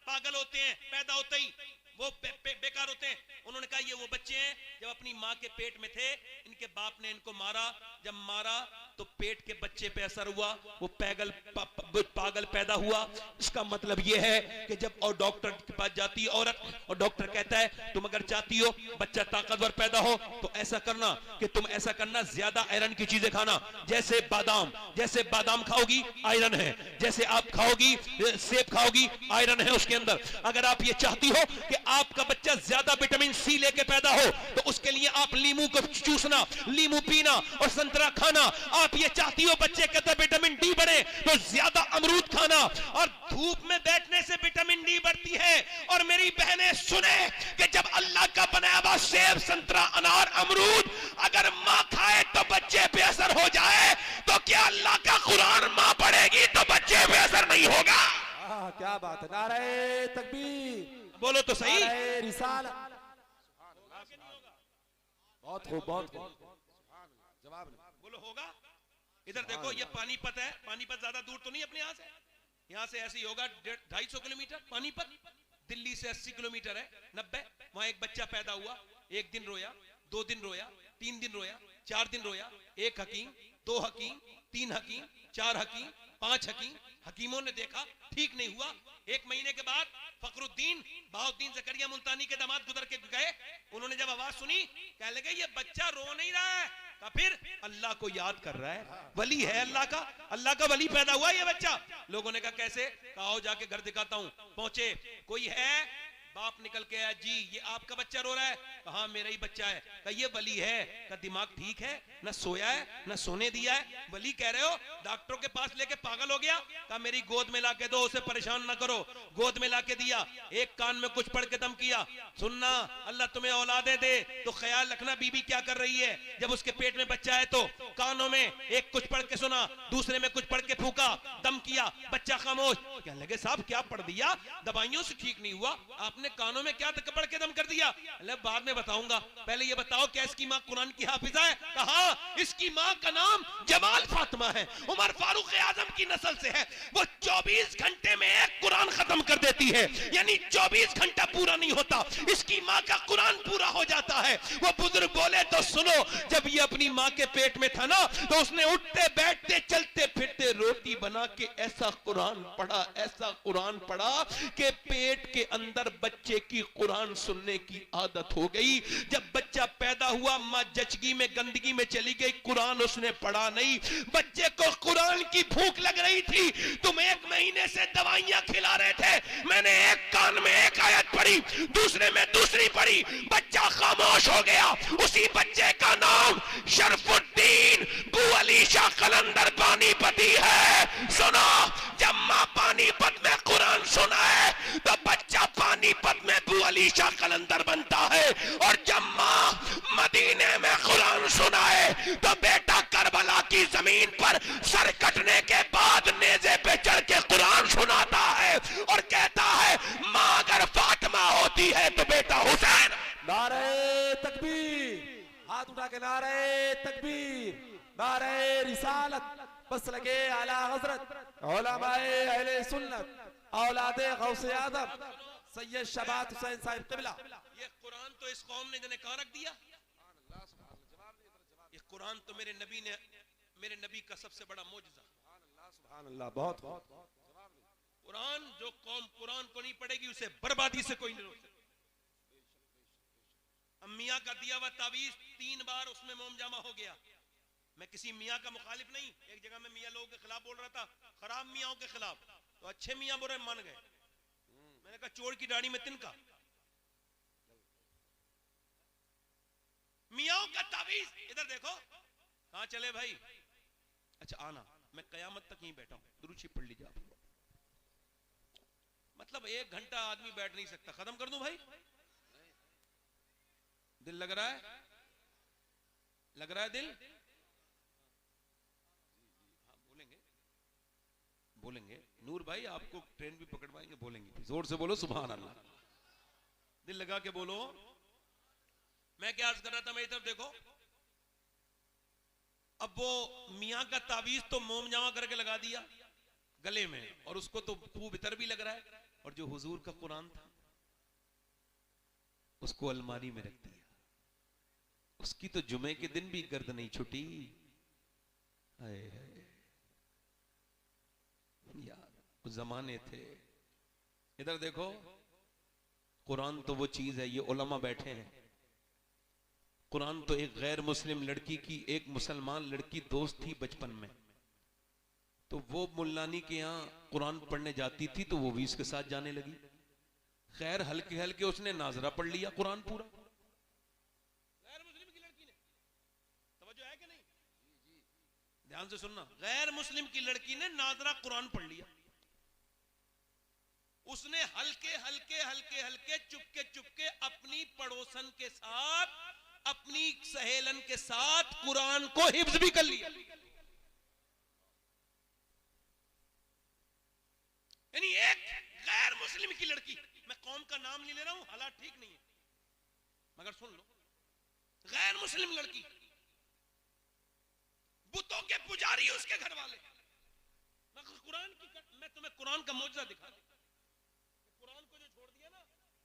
पागल होते हैं पैदा होते ही, वो बेकार होते हैं। उन्होंने कहा ये वो बच्चे हैं जब अपनी माँ के पेट में थे, इनके बाप ने इनको मारा, जब मारा तो पेट के बच्चे पे असर हुआ, वो पागल पैदा हुआ। इसका मतलब ये है कि जब और डॉक्टर के पास जाती है औरत, और डॉक्टर कहता है तुम अगर चाहती हो बच्चा ताकतवर पैदा हो तो ऐसा करना कि तुम ऐसा करना, ज्यादा आयरन की चीजें खाना, जैसे बादाम खाओगी आयरन है, जैसे आप खाओगी सेब खाओगी आयरन है उसके अंदर। अगर आप ये चाहती हो कि आपका बच्चा ज्यादा विटामिन सी लेके पैदा हो तो उसके लिए आप लीमू को चूसना, लीमू पीना और संतरा खाना। आप ये चाहती हो बच्चे के अंदर विटामिन डी बढ़े तो ज्यादा अमरूद खाना, और धूप में बैठने से विटामिन डी बढ़ती है। और मेरी बहनें सुने कि जब अल्लाह का बनाया हुआ सेब, संतरा, अनार, अमरूद अगर मां खाए तो बच्चे पे असर हो जाए, तो क्या अल्लाह का कुरान मां पढ़ेगी तो बच्चे पे असर नहीं होगा? क्या बात है, नारे तकबीर, बोलो तो सही। रिसालत, बहुत खूब, बहुत खूब। जवाब बोलो होगा। इधर देखो ये पानीपत है, पानीपत ज्यादा दूर तो नहीं अपने यहाँ से ऐसे ही होगा 250 किलोमीटर। पानीपत दिल्ली से 80 किलोमीटर है, 90। वहां एक बच्चा पैदा हुआ, 1 दिन रोया, 2 दिन रोया, 3 दिन रोया, 4 दिन रोया। 1 हकीम, 2 हकीम, 3 हकीम, 4 हकीम, 5 हकीम, हकीमों ने देखा ठीक नहीं हुआ, एक महीने के बाद फखरुद्दीन बहाउद्दीन जकरिया मुल्तानी के दामाद गुजर के गए। उन्होंने जब आवाज सुनी, कहने लगे ये बच्चा रो नहीं रहा है, का फिर अल्लाह को याद कर रहा है, वली है अल्लाह का वली पैदा हुआ ये बच्चा। लोगों ने कहा कैसे? कहा आओ जाके घर दिखाता हूं। पहुंचे, कोई है? बाप निकल के आया, जी ये आपका बच्चा रो रहा है? कहा मेरा ही बच्चा है। कहा ये वली है? कहा दिमाग ठीक है? ना सोया है ना सोने दिया है, वली कह रहे हो? डॉक्टरों के पास लेके पागल हो गया। कहा मेरी गोद में लाके दो, उसे परेशान ना करो। गोद में लाके दिया, एक कान में कुछ पढ़ के दम किया, सुनना अल्लाह तुम्हें औलादे दे तो ख्याल रखना बीबी क्या कर रही है। जब उसके पेट में बच्चा है तो कानों में एक कुछ पढ़ के सुना, दूसरे में कुछ पढ़ के फूका, दम किया, बच्चा खामोश। कहने लगे साहब क्या पढ़ दिया, दवाइयों से ठीक नहीं हुआ, आपने कानों में क्या पढ़ के दम कर दिया? बाद में बताऊंगा, पहले ये बताओ क्या इसकी मां कुरान की हाफिजा है? कहा इसकी मां का नाम जमाल फातिमा है, उमर फारूक आजम की नस्ल से है। वो 24 घंटे में एक कुरान खत्म कर देती है, यानी 24 घंटा पूरा नहीं होता, इसकी मां का कुरान पूरा हो जाता है। वो बुजुर्ग बोले तो सुनो, जब ये अपनी मां के पेट में था ना, तो उसने उठते बैठते चलते फिरते रोटी बना के ऐसा कुरान पढ़ा, ऐसा कुरान पढ़ा कि पेट के अंदर बच्चे की कुरान सुनने की आदत हो गई। जब बच्चा पैदा हुआ, मां जचगी में गंदगी में चली गई, कुरान उसने पढ़ा नहीं। बच्चे को कुरान की भूख लग रही थी, तुम 1 महीने से दवाइयां खिला रहे थे, मैंने एक कान में एक आयत पढ़ी, दूसरे में दूसरी पढ़ी, बच्चा खामोश हो गया। उसी बच्चे का नाम शरफुद्दीन बू अली शाह कलंदर पानीपती है। सुनो, जब मां पानीपत में कुरान सुना है तो बच्चा पानीपत में बू अली शाह कलंदर बनता है, और जब मां मदीने में कुरान सुना है तो बेटा करबला की जमीन पर सर कटने के बाद नेज़े पे चढ़ के कुरान सुनाता है और कहता है मां अगर फातिमा होती है तो बेटा हुसैन। नारे तकबीर, हाथ उठा के नारे तकबीर, नारे रिसालत, बस लगे आला हजरत उलमाए अहले सुन्नत औलादे गौसे आदम सैयद शबात हुसैन साहिब क़िबला। ये कुरान तो इस कौम ने जने कहां रख दिया। ये कुरान तो मेरे नबी का सबसे बड़ा मौजज़ा। सुभान अल्लाह, बहुत कुरान, जो कौम कुरान को नहीं पढ़ेगी उसे बर्बादी से कोई नहीं रोक सकता। मियाँ का दिया हुआ तावीज 3 बार उसमें मोम जामा हो गया। मैं किसी मियाँ का मुखालिफ नहीं, एक जगह में मियाँ लोगों के खिलाफ बोल रहा था, खराब मियाँ के खिलाफ, तो अच्छे मियाँ बुरे मान गए। मैंने कहा चोर की दाढ़ी में तिनका। मियाँ का तावीज इधर देखो, कहां चले भाई? अच्छा आना, मैं कयामत तक यहीं बैठा हूं, दुरूद शरीफ पढ़ लीजिए आप। मतलब 1 घंटा आदमी बैठ नहीं सकता, खत्म कर दूं भाई? दिल लग रहा है? लग रहा है दिल? हाँ बोलेंगे नूर भाई, आपको ट्रेन भी पकड़वाएंगे, बोलेंगे, जोर से बोलो सुभान अल्लाह, दिल लगा के बोलो। मैं क्या अर्ज कर रहा था, मेरी तरफ देखो। अब वो मियाँ का तावीज तो मोम जामा करके लगा दिया गले में, और उसको तो पू भीतर भी लग रहा है, और जो हुजूर का कुरान था उसको अलमारी में रख दिया। उसकी तो जुमे के दिन भी गर्द नहीं छुटी। यार उस जमाने थे। इधर देखो, कुरान तो वो चीज है, ये उलमा बैठे हैं, कुरान तो एक गैर मुस्लिम लड़की की एक मुसलमान लड़की दोस्त थी बचपन में, तो वो मुल्लानी के यहाँ कुरान पढ़ने जाती थी तो वो भी इसके साथ जाने लगी। खैर हल्के हल्के उसने नाजरा पढ़ लिया कुरान पूरा। गैर मुस्लिम की लड़की ने, तवज्जो है कि नहीं? ध्यान से सुनना, गैर मुस्लिम की लड़की ने नाजरा कुरान पढ़ लिया। उसने हल्के हल्के हल्के हल्के चुपके चुपके अपनी पड़ोसन के साथ, अपनी सहेलन के साथ कुरान को हिफ्ज भी कर लिया। यानी एक गैर मुस्लिम की लड़की, मैं कौम का नाम नहीं ले रहा हूं, हालात ठीक नहीं है, मगर सुन लो, गैर मुस्लिम लड़की, बुतों के पुजारी उसके घर वाले, मैं तुम्हें कुरान का मौजज़ा दिखा दूं। कुरान को जो छोड़ दिया ना,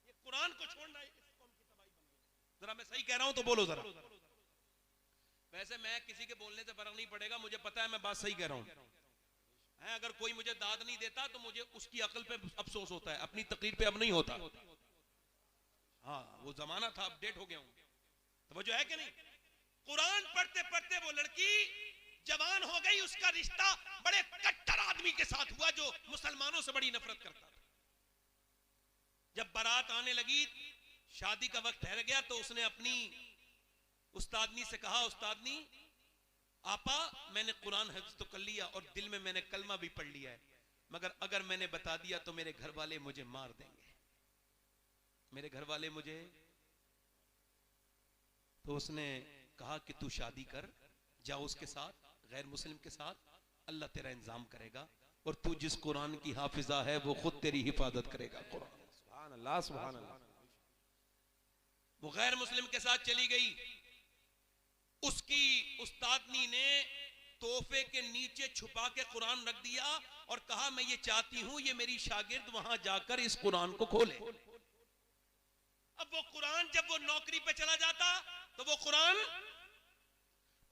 ये कुरान को छोड़ना इस कौम की तबाही बन गई। जरा मैं सही कह रहा हूं तो बोलो जरा। वैसे मैं किसी के बोलने से फर्क नहीं पड़ेगा, मुझे पता है मैं बात सही कह रहा हूं। अगर कोई मुझे दाद नहीं देता तो मुझे उसकी अकल पे अफसोस होता है, अपनी तकरीर पे अब नहीं होता। हाँ, वो जमाना था, अपडेट हो गया हूं। तो वो जो है कि नहीं, कुरान पढ़ते पढ़ते वो लड़की जवान हो गई, उसका रिश्ता बड़े कट्टर आदमी के साथ हुआ जो मुसलमानों से बड़ी नफरत करता था। जब बारात आने लगी, शादी का वक्त ठहर गया, तो उसने अपनी उस्तादनी से कहा, उस्तादनी आपा, मैंने कुरान हिफ्ज़ तो कर लिया और दिल में मैंने कलमा भी पढ़ लिया है, मगर अगर मैंने बता दिया तो मेरे घर वाले मुझे मार देंगे, मेरे घर वाले मुझे। तो उसने कहा कि तू शादी कर, जाओ उसके साथ, गैर मुस्लिम के साथ, अल्लाह तेरा इंतजाम करेगा, और तू जिस कुरान की हाफिजा है वो खुद तेरी हिफाजत करेगा। कुरान, सुभान अल्लाह, सुभान अल्लाह। वो गैर मुस्लिम के साथ चली गई। उसकी उस्तादनी ने तोहफे के नीचे छुपा के कुरान रख दिया और कहा, मैं ये चाहती हूं ये मेरी शागिर्द वहां जाकर इस कुरान को खोले। अब वो कुरान जब वो नौकरी पे चला जाता तो वो कुरान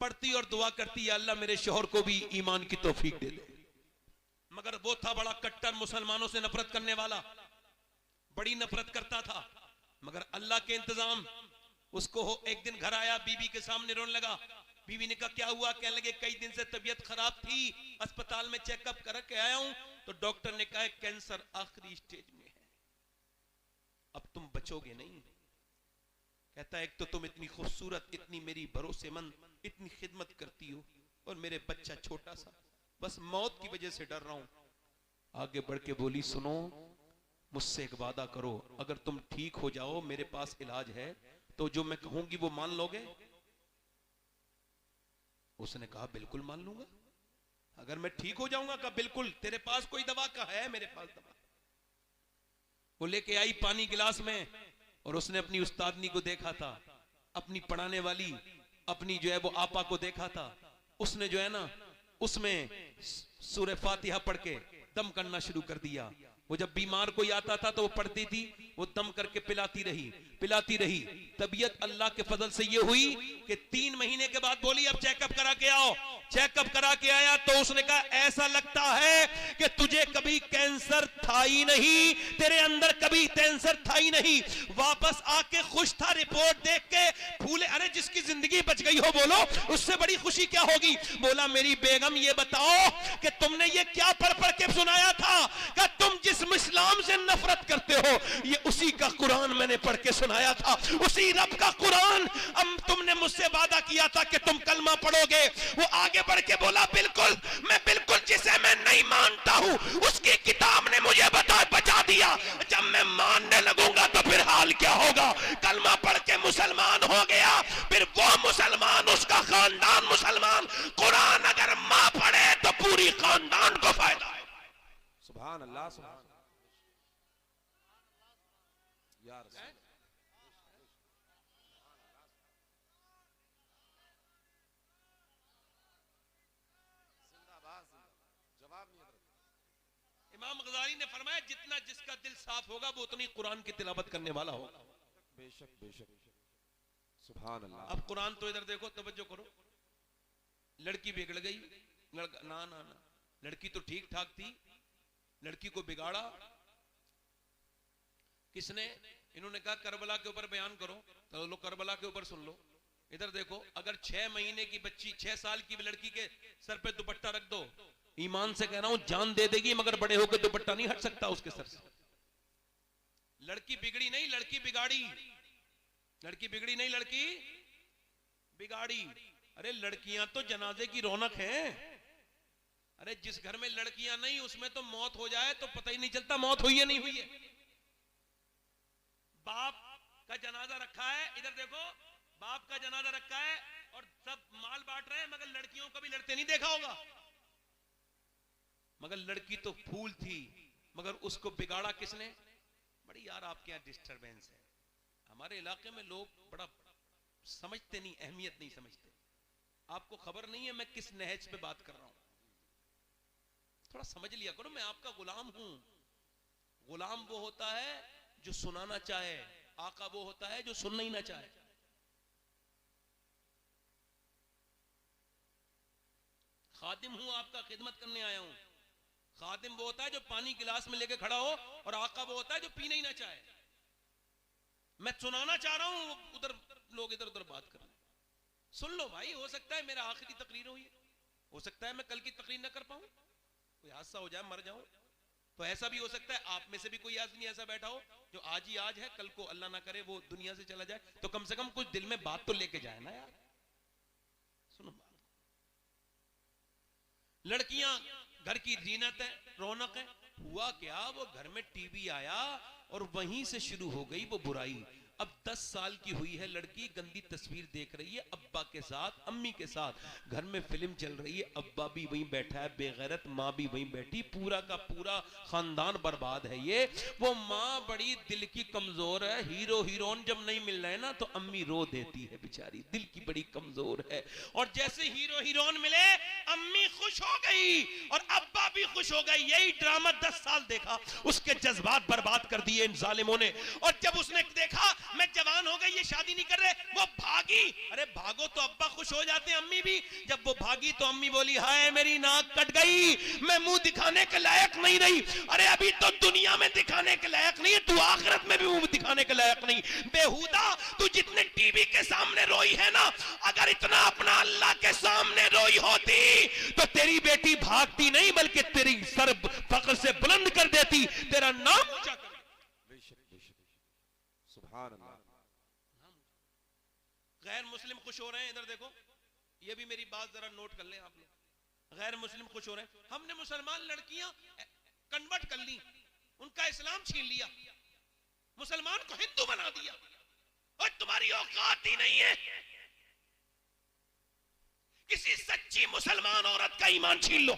पढ़ती और दुआ करती, अल्लाह मेरे शौहर को भी ईमान की तौफीक दे दे। मगर वो था बड़ा कट्टर, मुसलमानों से नफरत करने वाला, बड़ी नफरत करता था। मगर अल्लाह के इंतजाम, उसको एक दिन घर आया, बीवी के सामने रोने लगा। बीवी ने कहा क्या हुआ? कहने लगे कई दिन से तबीयत खराब थी, अस्पताल में चेकअप करके आया हूं, तो डॉक्टर ने कहा कैंसर आखिरी स्टेज में है, अब तुम बचोगे नहीं। कहता है एक तो तुम इतनी खूबसूरत, इतनी मेरी भरोसेमंद, इतनी खिदमत करती हो, और मेरे बच्चा छोटा सा, बस मौत की वजह से डर रहा हूं। आगे बढ़ के बोली, सुनो, मुझसे एक वादा करो, अगर तुम ठीक हो जाओ, मेरे पास इलाज है, तो जो मैं कहूंगी वो मान लोगे? उसने कहा बिल्कुल मान लूंगा, अगर मैं ठीक हो जाऊंगा। कहा बिल्कुल, तेरे पास कोई दवा? का है मेरे पास दवा। वो लेके आई पानी गिलास में, और उसने अपनी उस्तादनी को देखा था, अपनी पढ़ाने वाली अपनी जो है वो आपा को देखा था। उसने जो है ना उसमें सूरह फातिहा पढ़ के दम करना शुरू कर दिया। वो जब बीमार कोई आता था तो वो पढ़ती थी, वो दम करके पिलाती रही, पिलाती रही। तबीयत अल्लाह के फजल से ये हुई कि 3 महीने के बाद बोली अब चेकअप करा के आओ। चेकअप करा के आया तो उसने कहा ऐसा लगता है कि तुझे कभी कैंसर था ही नहीं, तेरे अंदर कभी कैंसर था ही नहीं। वापस आके खुश था, रिपोर्ट देख के फूले। अरे जिसकी जिंदगी बच गई हो बोलो, उससे बड़ी खुशी क्या होगी? बोला मेरी बेगम ये बताओ कि तुमने ये क्या पढ़ पढ़ के सुनाया था? कि तुम जिस इस्लाम से नफरत करते हो, ये उसी का कुरान मैंने पढ़ के सुनाया था, उसी रब का कुरान। अब तुमने मुझसे वादा किया था कि तुम कलमा पढ़ोगे। वो आगे बढ़ के बोला बिल्कुल, मैं बिल्कुल जिसे मैं नहीं मानता हूं उसकी किताब ने मुझे बचा दिया। जब मैं मानने लगूंगा तो फिर हाल क्या होगा? कलमा पढ़ के मुसलमान हो गया, फिर वो मुसलमान, उसका खानदान मुसलमान। कुरान अगर मां पढ़े तो पूरी खानदान को फायदा है। सुभान अल्लाह, सुभान या रसूल। जवाब नहीं है। इमाम गजाली ने फरमाया जितना जिसका दिल साफ होगा वो उतनी कुरान की तिलावत करने वाला होगा। बेशक बेशक, सुभान अल्लाह। अब कुरान तो इधर देखो, तवज्जो करो। लड़की बिगड़ गई, लड़का ना ना ना, लड़की तो ठीक ठाक थी, लड़की को बिगाड़ा किसने? इन्होंने कहा करबला के ऊपर बयान करो, तो लो करबला के ऊपर सुन लो। इधर देखो, अगर 6 महीने की बच्ची, 6 साल की लड़की के सर पे दुपट्टा रख दो, ईमान से कह रहा हूं जान दे देगी, मगर बड़े होकर दुपट्टा नहीं हट सकता उसके सर से। लड़की बिगड़ी नहीं, लड़की बिगाड़ी। लड़की बिगड़ी नहीं, लड़की बिगाड़ी। अरे लड़कियां तो जनाजे की रौनक है। अरे जिस घर में लड़कियां नहीं उसमें तो मौत हो जाए तो पता ही नहीं चलता मौत हुई है नहीं हुई है। बाप का जनाजा रखा है, इधर देखो, बाप का जनाजा रखा है और सब माल बांट रहे हैं, मगर लड़कियों को भी लड़ते नहीं देखा होगा। मगर लड़की तो फूल थी, मगर उसको बिगाड़ा किसने? बड़ी यार आपके यहां डिस्टरबेंस है। हमारे इलाके में लोग बड़ा समझते नहीं, अहमियत नहीं समझते। आपको खबर नहीं है मैं किस नहज पे बात कर रहा हूं, थोड़ा समझ लिया करो। मैं आपका गुलाम हूं। गुलाम वो होता है जो सुनाना चाहे, आका वो होता है जो सुनना ही ना चाहे। खादिम हूं, आपका खिदमत करने आया हूं। खादिम वो होता है जो पानी गिलास में लेके खड़ा हो, और आका वो होता है जो पीना ही ना चाहे। मैं सुनाना चाह रहा हूं, उधर लोग इधर उधर बात कर रहे हैं। सुन लो भाई, हो सकता है मेरा आखिरी तकरीर हो, ये हो सकता है मैं कल की तकरीर ना कर पाऊं, कोई हादसा हो जाए, मर जाऊं, तो ऐसा भी हो सकता है। आप में से भी कोई आदमी ऐसा बैठा हो जो आज ही आज है, कल को अल्लाह ना करे वो दुनिया से चला जाए, तो कम से कम कुछ दिल में बात तो लेके जाए ना यार। सुनो बात, लड़कियां घर की जीनत है, रौनक है। हुआ क्या, वो घर में टीवी आया और वहीं से शुरू हो गई वो बुराई। अब 10 साल की हुई है लड़की, गंदी तस्वीर देख रही है अब्बा के साथ, अम्मी के साथ। घर में फिल्म चल रही है, अब्बा भी वहीं बैठा है बेगैरत, माँ भी वहीं बैठी, पूरा का पूरा खानदान बर्बाद है। ये वो माँ बड़ी दिल की कमजोर है, हीरो हीरोइन जब नहीं मिल रहे ना तो अम्मी रो देती है बेचारी, दिल की बड़ी कमजोर है। और जैसे हीरो हीरोइन मिले, अम्मी खुश हो गई और अब्बा भी खुश हो गए। यही ड्रामा 10 साल देखा, उसके जज्बात बर्बाद कर दिए इन जालिमों ने। और जब उसने देखा मैं जवान हो गई, ये शादी नहीं कर रहे, वो भागी। अरे भागो तो अब्बा खुश हो जाते हैं, अम्मी भी। जब वो भागी तो अम्मी बोली, हाय मेरी नाक कट गई, मैं मुंह दिखाने के लायक नहीं रही। अरे अभी तो दुनिया में दिखाने के लायक नहीं है, तू आखिरत में भी मुंह दिखाने के लायक नहीं। बेहुदा, तू जितने टीवी के सामने रोई है ना, अगर इतना अपना अल्लाह के सामने रोई होती तो तेरी बेटी भागती नहीं, बल्कि तेरी सर फख्र से बुलंद कर देती, तेरा नाम ऊंचा कर। गैर मुस्लिम खुश हो रहे हैं, इधर देखो, ये भी मेरी बात जरा नोट कर लें आप लोग। गैर मुस्लिम खुश हो रहे हैं, हमने मुसलमान लड़कियां कन्वर्ट कर ली, उनका इस्लाम छीन लिया, मुसलमान को हिंदू बना दिया। और तुम्हारी औकात ही नहीं है किसी सच्ची मुसलमान औरत का ईमान छीन लो।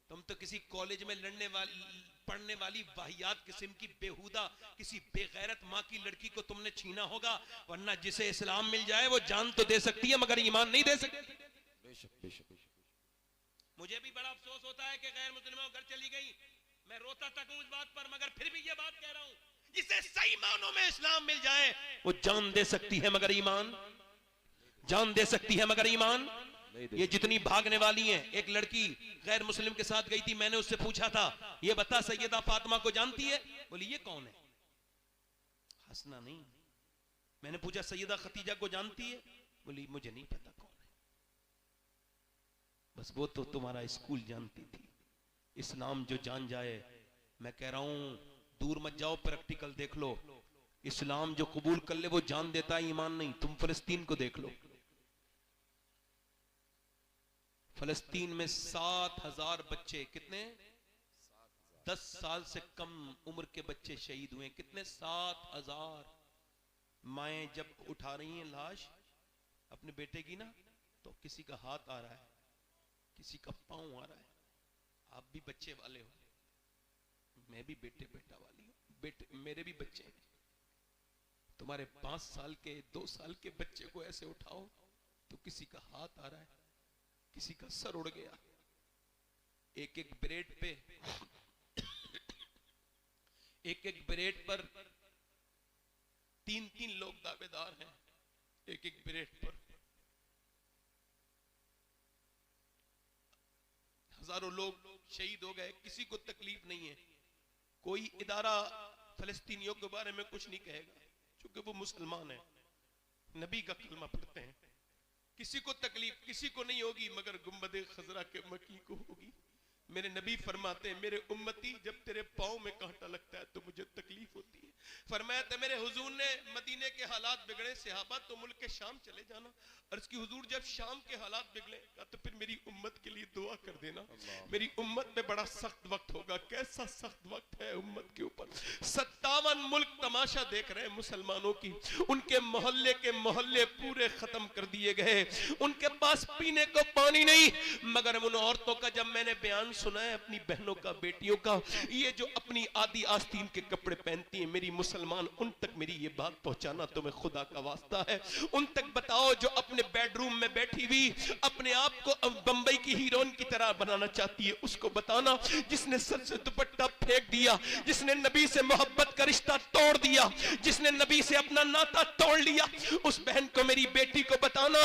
तुम तो किसी कॉलेज में पढ़ने वाली वाहियात किस्म की बेहुदा किसी बेगैरत माँ की लड़की को तुमने छीना होगा, वरना जिसे इस्लाम मिल जाए वो जान तो दे सकती है मगर ईमान नहीं दे सकती। मुझे भी बड़ा अफसोस होता है कि गैर मुस्लिमों घर चली गई, मैं रोता तक हूं इस बात पर, मगर फिर भी ये बात कह रहा हूं, जिसे सही मानों में इस्लाम मिल जाए वो जान दे सकती है मगर ईमान, जान दे सकती है मगर ईमान। ये जितनी भागने वाली हैं, एक लड़की गैर मुस्लिम के साथ गई थी, मैंने उससे पूछा था, ये बता सैयदा फातिमा को जानती है? बोली ये कौन है? हंसना नहीं। मैंने पूछा सैयदा खतीजा को जानती है? बोली मुझे नहीं पता कौन है, बस वो तो तुम्हारा स्कूल जानती थी। इस्लाम जो जान जाए, मैं कह रहा हूं दूर मत जाओ, प्रैक्टिकल देख लो। इस्लाम जो कबूल कर ले वो जान देता है, ईमान नहीं। तुम फिलिस्तीन को देख लो, फलस्तीन में 7,000 बच्चे, कितने 10 साल से कम उम्र के बच्चे शहीद हुए। कितने 7,000। माएं जब उठा रही हैं लाश अपने बेटे की ना, तो किसी का हाथ आ रहा है, किसी का पांव आ रहा है। आप भी बच्चे वाले हो, मैं भी बेटा वाली हूं, बेटे मेरे भी बच्चे हैं। तुम्हारे 5 साल के 2 साल के बच्चे को ऐसे उठाओ तो किसी का हाथ आ रहा है, किसी का सर उड़ गया। एक एक ब्रेड पे एक ब्रेड पर 3-3 लोग दावेदार हैं, एक ब्रेड पर। हजारों लोग शहीद हो गए, किसी को तकलीफ नहीं है। कोई इदारा फलस्तीनियों के बारे में कुछ नहीं कहेगा क्योंकि वो मुसलमान है, नबी का कलमा पढ़ते हैं। किसी को तकलीफ किसी को नहीं होगी मगर गुंबदे खजरा के मकी को होगी। मेरे नबी फरमाते हैं, मेरे उम्मती जब तेरे पाँव में कांटा लगता है तो मुझे तकलीफ होती है। फरमाया था मेरे हुजूर ने, मदीने के हालात बिगड़े सहाबा तो मुल्क के शाम चले जाना। अर्ज की हुजूर जब शाम के हालात बिगड़े तो फिर मेरी उम्मत के लिए दुआ कर देना, मेरी उम्मत में बड़ा सख्त वक्त होगा। कैसा सख्त वक्त है उम्मत के ऊपर। 57 मुल्क तमाशा देख रहे हैं मुसलमानों की, उनके मोहल्ले के मोहल्ले पूरे खत्म कर दिए गए, उनके पास पीने को पानी नहीं। मगर उन औरतों का जब मैंने बयान सुना है, अपनी बहनों का, बेटियों का, ये जो अपनी आदि आस्तीन के कपड़े पहनती हैं, मेरी मुसलमान उन तक मेरी ये बात पहुंचाना तुम्हें खुदा का वास्ता है। उन तक बताओ जो अपने बेडरूम में बैठी हुई अपने आप को बंबई की हीरोइन की तरह बनाना चाहती है, उसको बताना जिसने सर से दुपट्टा फेंक दिया, जिसने नबी से मोहब्बत का रिश्ता तोड़ दिया, जिसने नबी से अपना नाता तोड़ लिया, उस बहन को, मेरी बेटी को बताना,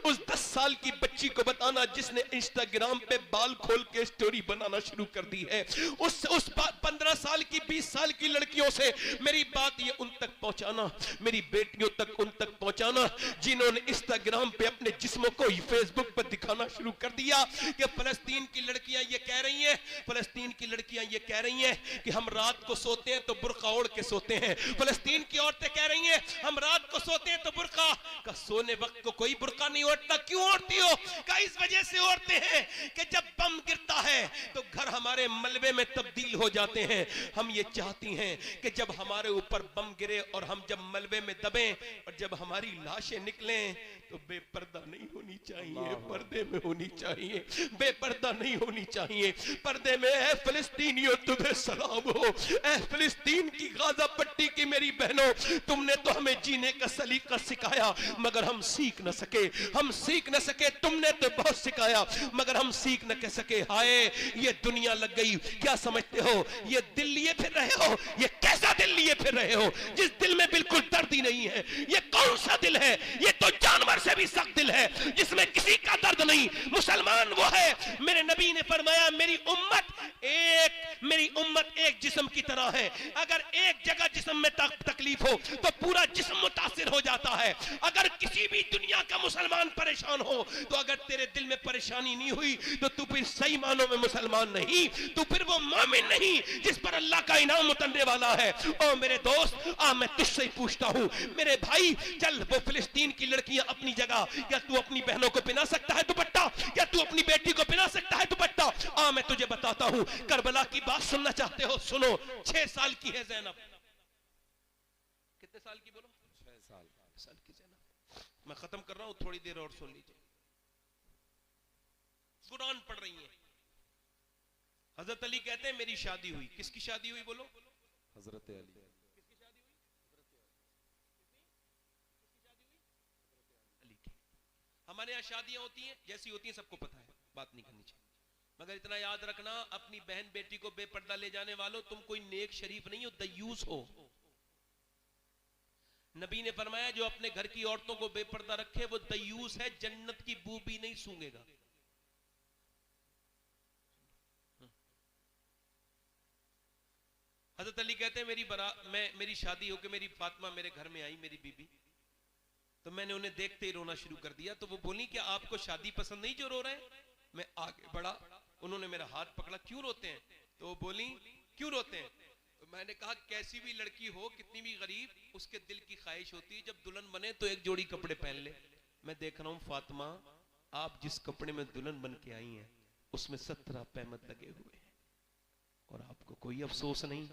उस 10 साल की बच्ची को बताना जिसने इंस्टाग्राम पे बाल खोल के स्टोरी बनाना शुरू कर दी है, उस 15 साल की, 20 साल की लड़कियों से मेरी बात ये उन तक पहुंचाना, मेरी बेटियों तक, उन तक पहुंचाना जिन्होंने इंस्टाग्राम पे अपने जिस्मों को फेसबुक पर दिखाना शुरू कर दिया कि फलस्तीन की लड़कियां ये कह रही हैं, फलस्तीन की लड़कियां ये कह रही हैं कि हम रात को सोते हैं तो बुर्का ओढ़ के सोते हैं, फलस्तीन की औरतें कह रही हैं हम रात को सोते हैं तो बुर्का का, सोने वक्त को कोई बुर्का नहीं ओढ़ता, क्यों ओढ़ती हो? का इस वजह से ओढ़ते हैं कि जब बम गिरता है तो घर हमारे मलबे में तब्दील हो जाते हैं। हम ये चाहती हैं कि जब हमारे ऊपर बम गिरे और हम जब मलबे में दबें और जब हमारी लाशें निकलें तो बेपर्दा नहीं होनी चाहिए, पर्दे में होनी चाहिए, बेपर्दा नहीं होनी चाहिए, पर्दे में। ऐ फिलिस्तीनियों तुम्हें सलाम हो, ऐ फिलिस्तीन की गाजा पट्टी की मेरी बहनों, तुमने तो हमें जीने का सलीका सिखाया मगर हम सीख न सके, हम सीख न सके, तुमने तो बहुत सिखाया मगर हम सीख न सके। हाय ये दुनिया लग गई, क्या समझते हो ये दिल लिए फिर रहे हो? ये कैसा दिल लिए फिर रहे हो जिस दिल में बिल्कुल दर्द ही नहीं है? ये कौन सा दिल है? ये तो जानवर से भी सख्त दिल है जिसमें किसी का दर्द नहीं। मुसलमान वो है, मेरे नबी ने फरमाया मेरी उम्मत एक जिस्म की तरह है, अगर एक जगह जिस्म में तकलीफ हो तो पूरा जिस्म मुतासिर हो जाता है। अगर किसी भी दुनिया का मुसलमान परेशान हो तो अगर तेरे दिल में परेशानी नहीं हुई तो तू फिर सही मानों में मुसलमान नहीं, तू फिर वो मोमिन नहीं जिस पर अल्लाह का इनाम उतरने वाला है। ओ मेरे दोस्त, मैं तुझसे ही पूछता हूं मेरे भाई, चल वो फिलिस्तीन की लड़कियां अपनी जगह, क्या तू अपनी बहनों को पहना सकता है दुपट्टा? क्या तू अपनी बेटी को पहना सकता है दुपट्टा? मैं तुझे बताता हूं, करबला की बात सुनना चाहते हो? सुनो, 6 साल की है ज़ैनब। कितने साल की बोलो? 6 साल की ज़ैनब। मैं खत्म कर रहा हूं, थोड़ी देर और सुन लीजिए। कुरान पढ़ रही है, हजरत अली कहते हैं मेरी शादी हुई। किसकी शादी हुई बोलो? हजरत अली। किसकी शादी हुई? अली की। हमारे यहाँ शादियां होती हैं, जैसी होती हैं सबको पता है, बात नहीं करनी चाहिए, मगर इतना याद रखना अपनी बहन बेटी को बेपर्दा ले जाने वालों, तुम कोई नेक शरीफ नहीं हो, दयूस हो। नबी ने फरमाया जो अपने घर की औरतों को बेपर्दा रखे वो दयूस है, जन्नत की बू भी नहीं सूंघेगा। हजरत अली कहते हैं मेरी शादी होकर मेरी फातिमा मेरे घर में आई, मेरी बीबी, तो मैंने उन्हें देखते ही रोना शुरू कर दिया। तो वो बोली क्या आपको शादी पसंद नहीं जो रो रहे हैं? मैं आगे बढ़ा, उन्होंने मेरा हाथ पकड़ा, क्यों रोते हैं? तो वो बोली क्यों रोते हैं? तो मैंने कहा कैसी भी लड़की हो, कितनी भी गरीब, उसके दिल की ख्वाहिश होती है जब दुल्हन बने तो एक जोड़ी कपड़े पहन ले। मैं देख रहा हूं फातिमा, आप जिस कपड़े में दुल्हन बन के आई हैं उसमें 17 पैमत लगे हुए हैं और आपको कोई अफसोस नहीं,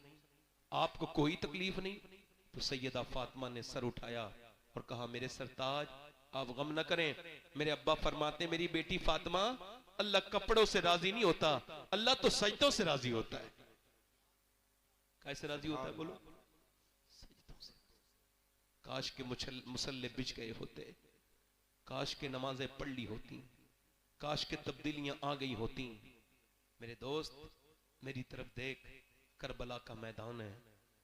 आपको कोई तकलीफ नहीं। तो सैयदा फातिमा ने सर उठाया और कहा मेरे सरताज आप गम न करें। मेरे अब्बा फरमाते मेरी बेटी फातिमा, अल्लाह कपड़ों से राजी नहीं होता, अल्लाह तो सजदों से राजी होता है। कैसे राजी होता है बोलो? सजदों से। काश के मुसल्ले बिछ गए होते, काश के नमाजें पढ़ ली होती, काश के तब्दीलियां आ गई होती। मेरे दोस्त मेरी तरफ देख, करबला का मैदान है,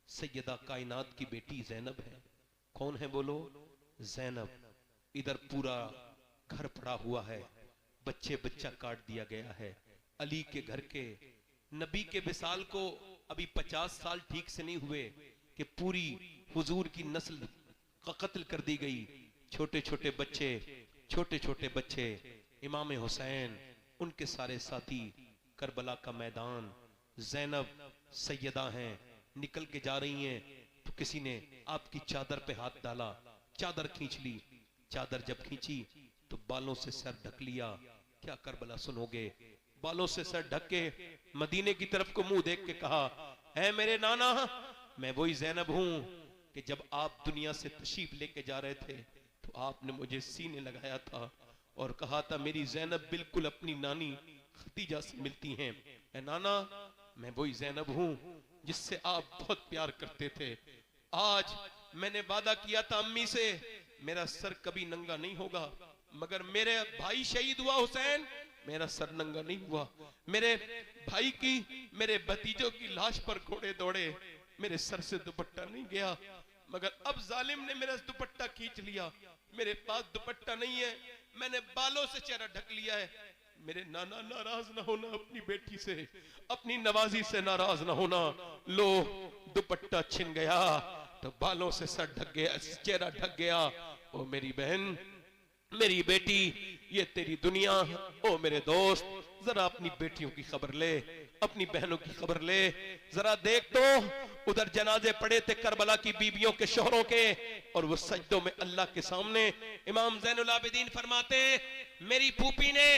सैयदा कायनात की बेटी ज़ैनब है। कौन है बोलो? ज़ैनब। इधर पूरा घर पड़ा हुआ है, बच्चा काट दिया गया है। अली के घर के नबी के विसाल को अभी 50 साल ठीक से नहीं हुए कि पूरी हुजूर की नस्ल का कत्ल कर दी गई। छोटे छोटे बच्चे, इमाम हुसैन, उनके सारे साथी, करबला का मैदान, ज़ैनब सैयदा हैं, निकल के जा रही हैं तो किसी ने आपकी चादर पे हाथ डाला, चादर खींच ली। चादर जब खींची तो बालों से सर ढक लिया। क्या करबला सुनोगे? बालों से सर ढक के मदीने की तरफ को मुंह देख के कहा, है मेरे नाना, मैं वही ज़ैनब हूं कि जब आप दुनिया से तशरीफ लेके जा रहे थे तो आपने मुझे सीने लगाया था और कहा था मेरी ज़ैनब बिल्कुल अपनी नानी खदीजा से मिलती हैं। ऐ नाना, मैं वही ज़ैनब हूं जिससे आप बहुत प्यार करते थे। आज मैंने वादा किया था अम्मी से मेरा सर कभी नंगा नहीं होगा, मगर मेरे भाई शहीद हुआ हुसैन, मेरा सर नंगा नहीं हुआ। मेरे भाई की, मेरे भतीजों की लाश पर घोड़े दौड़े, मेरे सर से दुपट्टा नहीं गया, मगर अब जालिम ने मेरा दुपट्टा खींच लिया, मेरे पास दुपट्टा नहीं है, मैंने बालों से चेहरा ढक लिया है। मेरे नाना नाराज ना होना अपनी बेटी से, अपनी नवाजी से नाराज ना होना। लो दुपट्टा छिन गया तो बालों से सर ढक गया, चेहरा ढक गया। ओ मेरी बहन, मेरी बेटी, ये तेरी दुनिया। ओ मेरे दोस्त, जरा अपनी बेटियों की खबर ले, अपनी बहनों की खबर ले। जरा देख तो उधर जनाजे पड़े थे करबला की बीबियों के, शोहरों के, और वो सजदों में अल्लाह के सामने। इमाम ज़ैनुल आबिदीन फरमाते, मेरी फूफी ने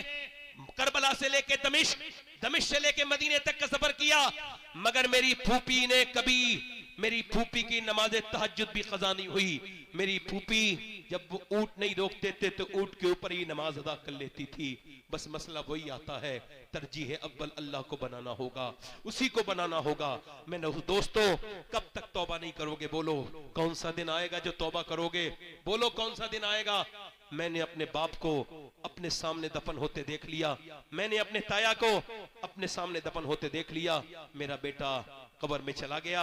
करबला से लेके दमिश्क, दमिश्क से लेके मदीने तक का सफर किया, मगर मेरी फूफी ने कभी, मेरी फूफी की नमाज तहज्जुद भी कज़ा नहीं हुई। मेरी फूफी जब वो ऊंट नहीं रोकते थे तो ऊंट के ऊपर ही नमाज अदा कर लेती थी। बस मसला वही आता है, तरजीह अव्वल अल्लाह को बनाना होगा, उसी को बनाना होगा। मैंने दोस्तों, कब तक तौबा नहीं करोगे? बोलो कौन सा दिन आएगा जो तौबा करोगे? बोलो कौन सा दिन आएगा? मैंने अपने बाप को अपने सामने दफन होते देख लिया, मैंने अपने ताया को अपने सामने दफन होते देख लिया। मेरा बेटा कब्र में चला गया।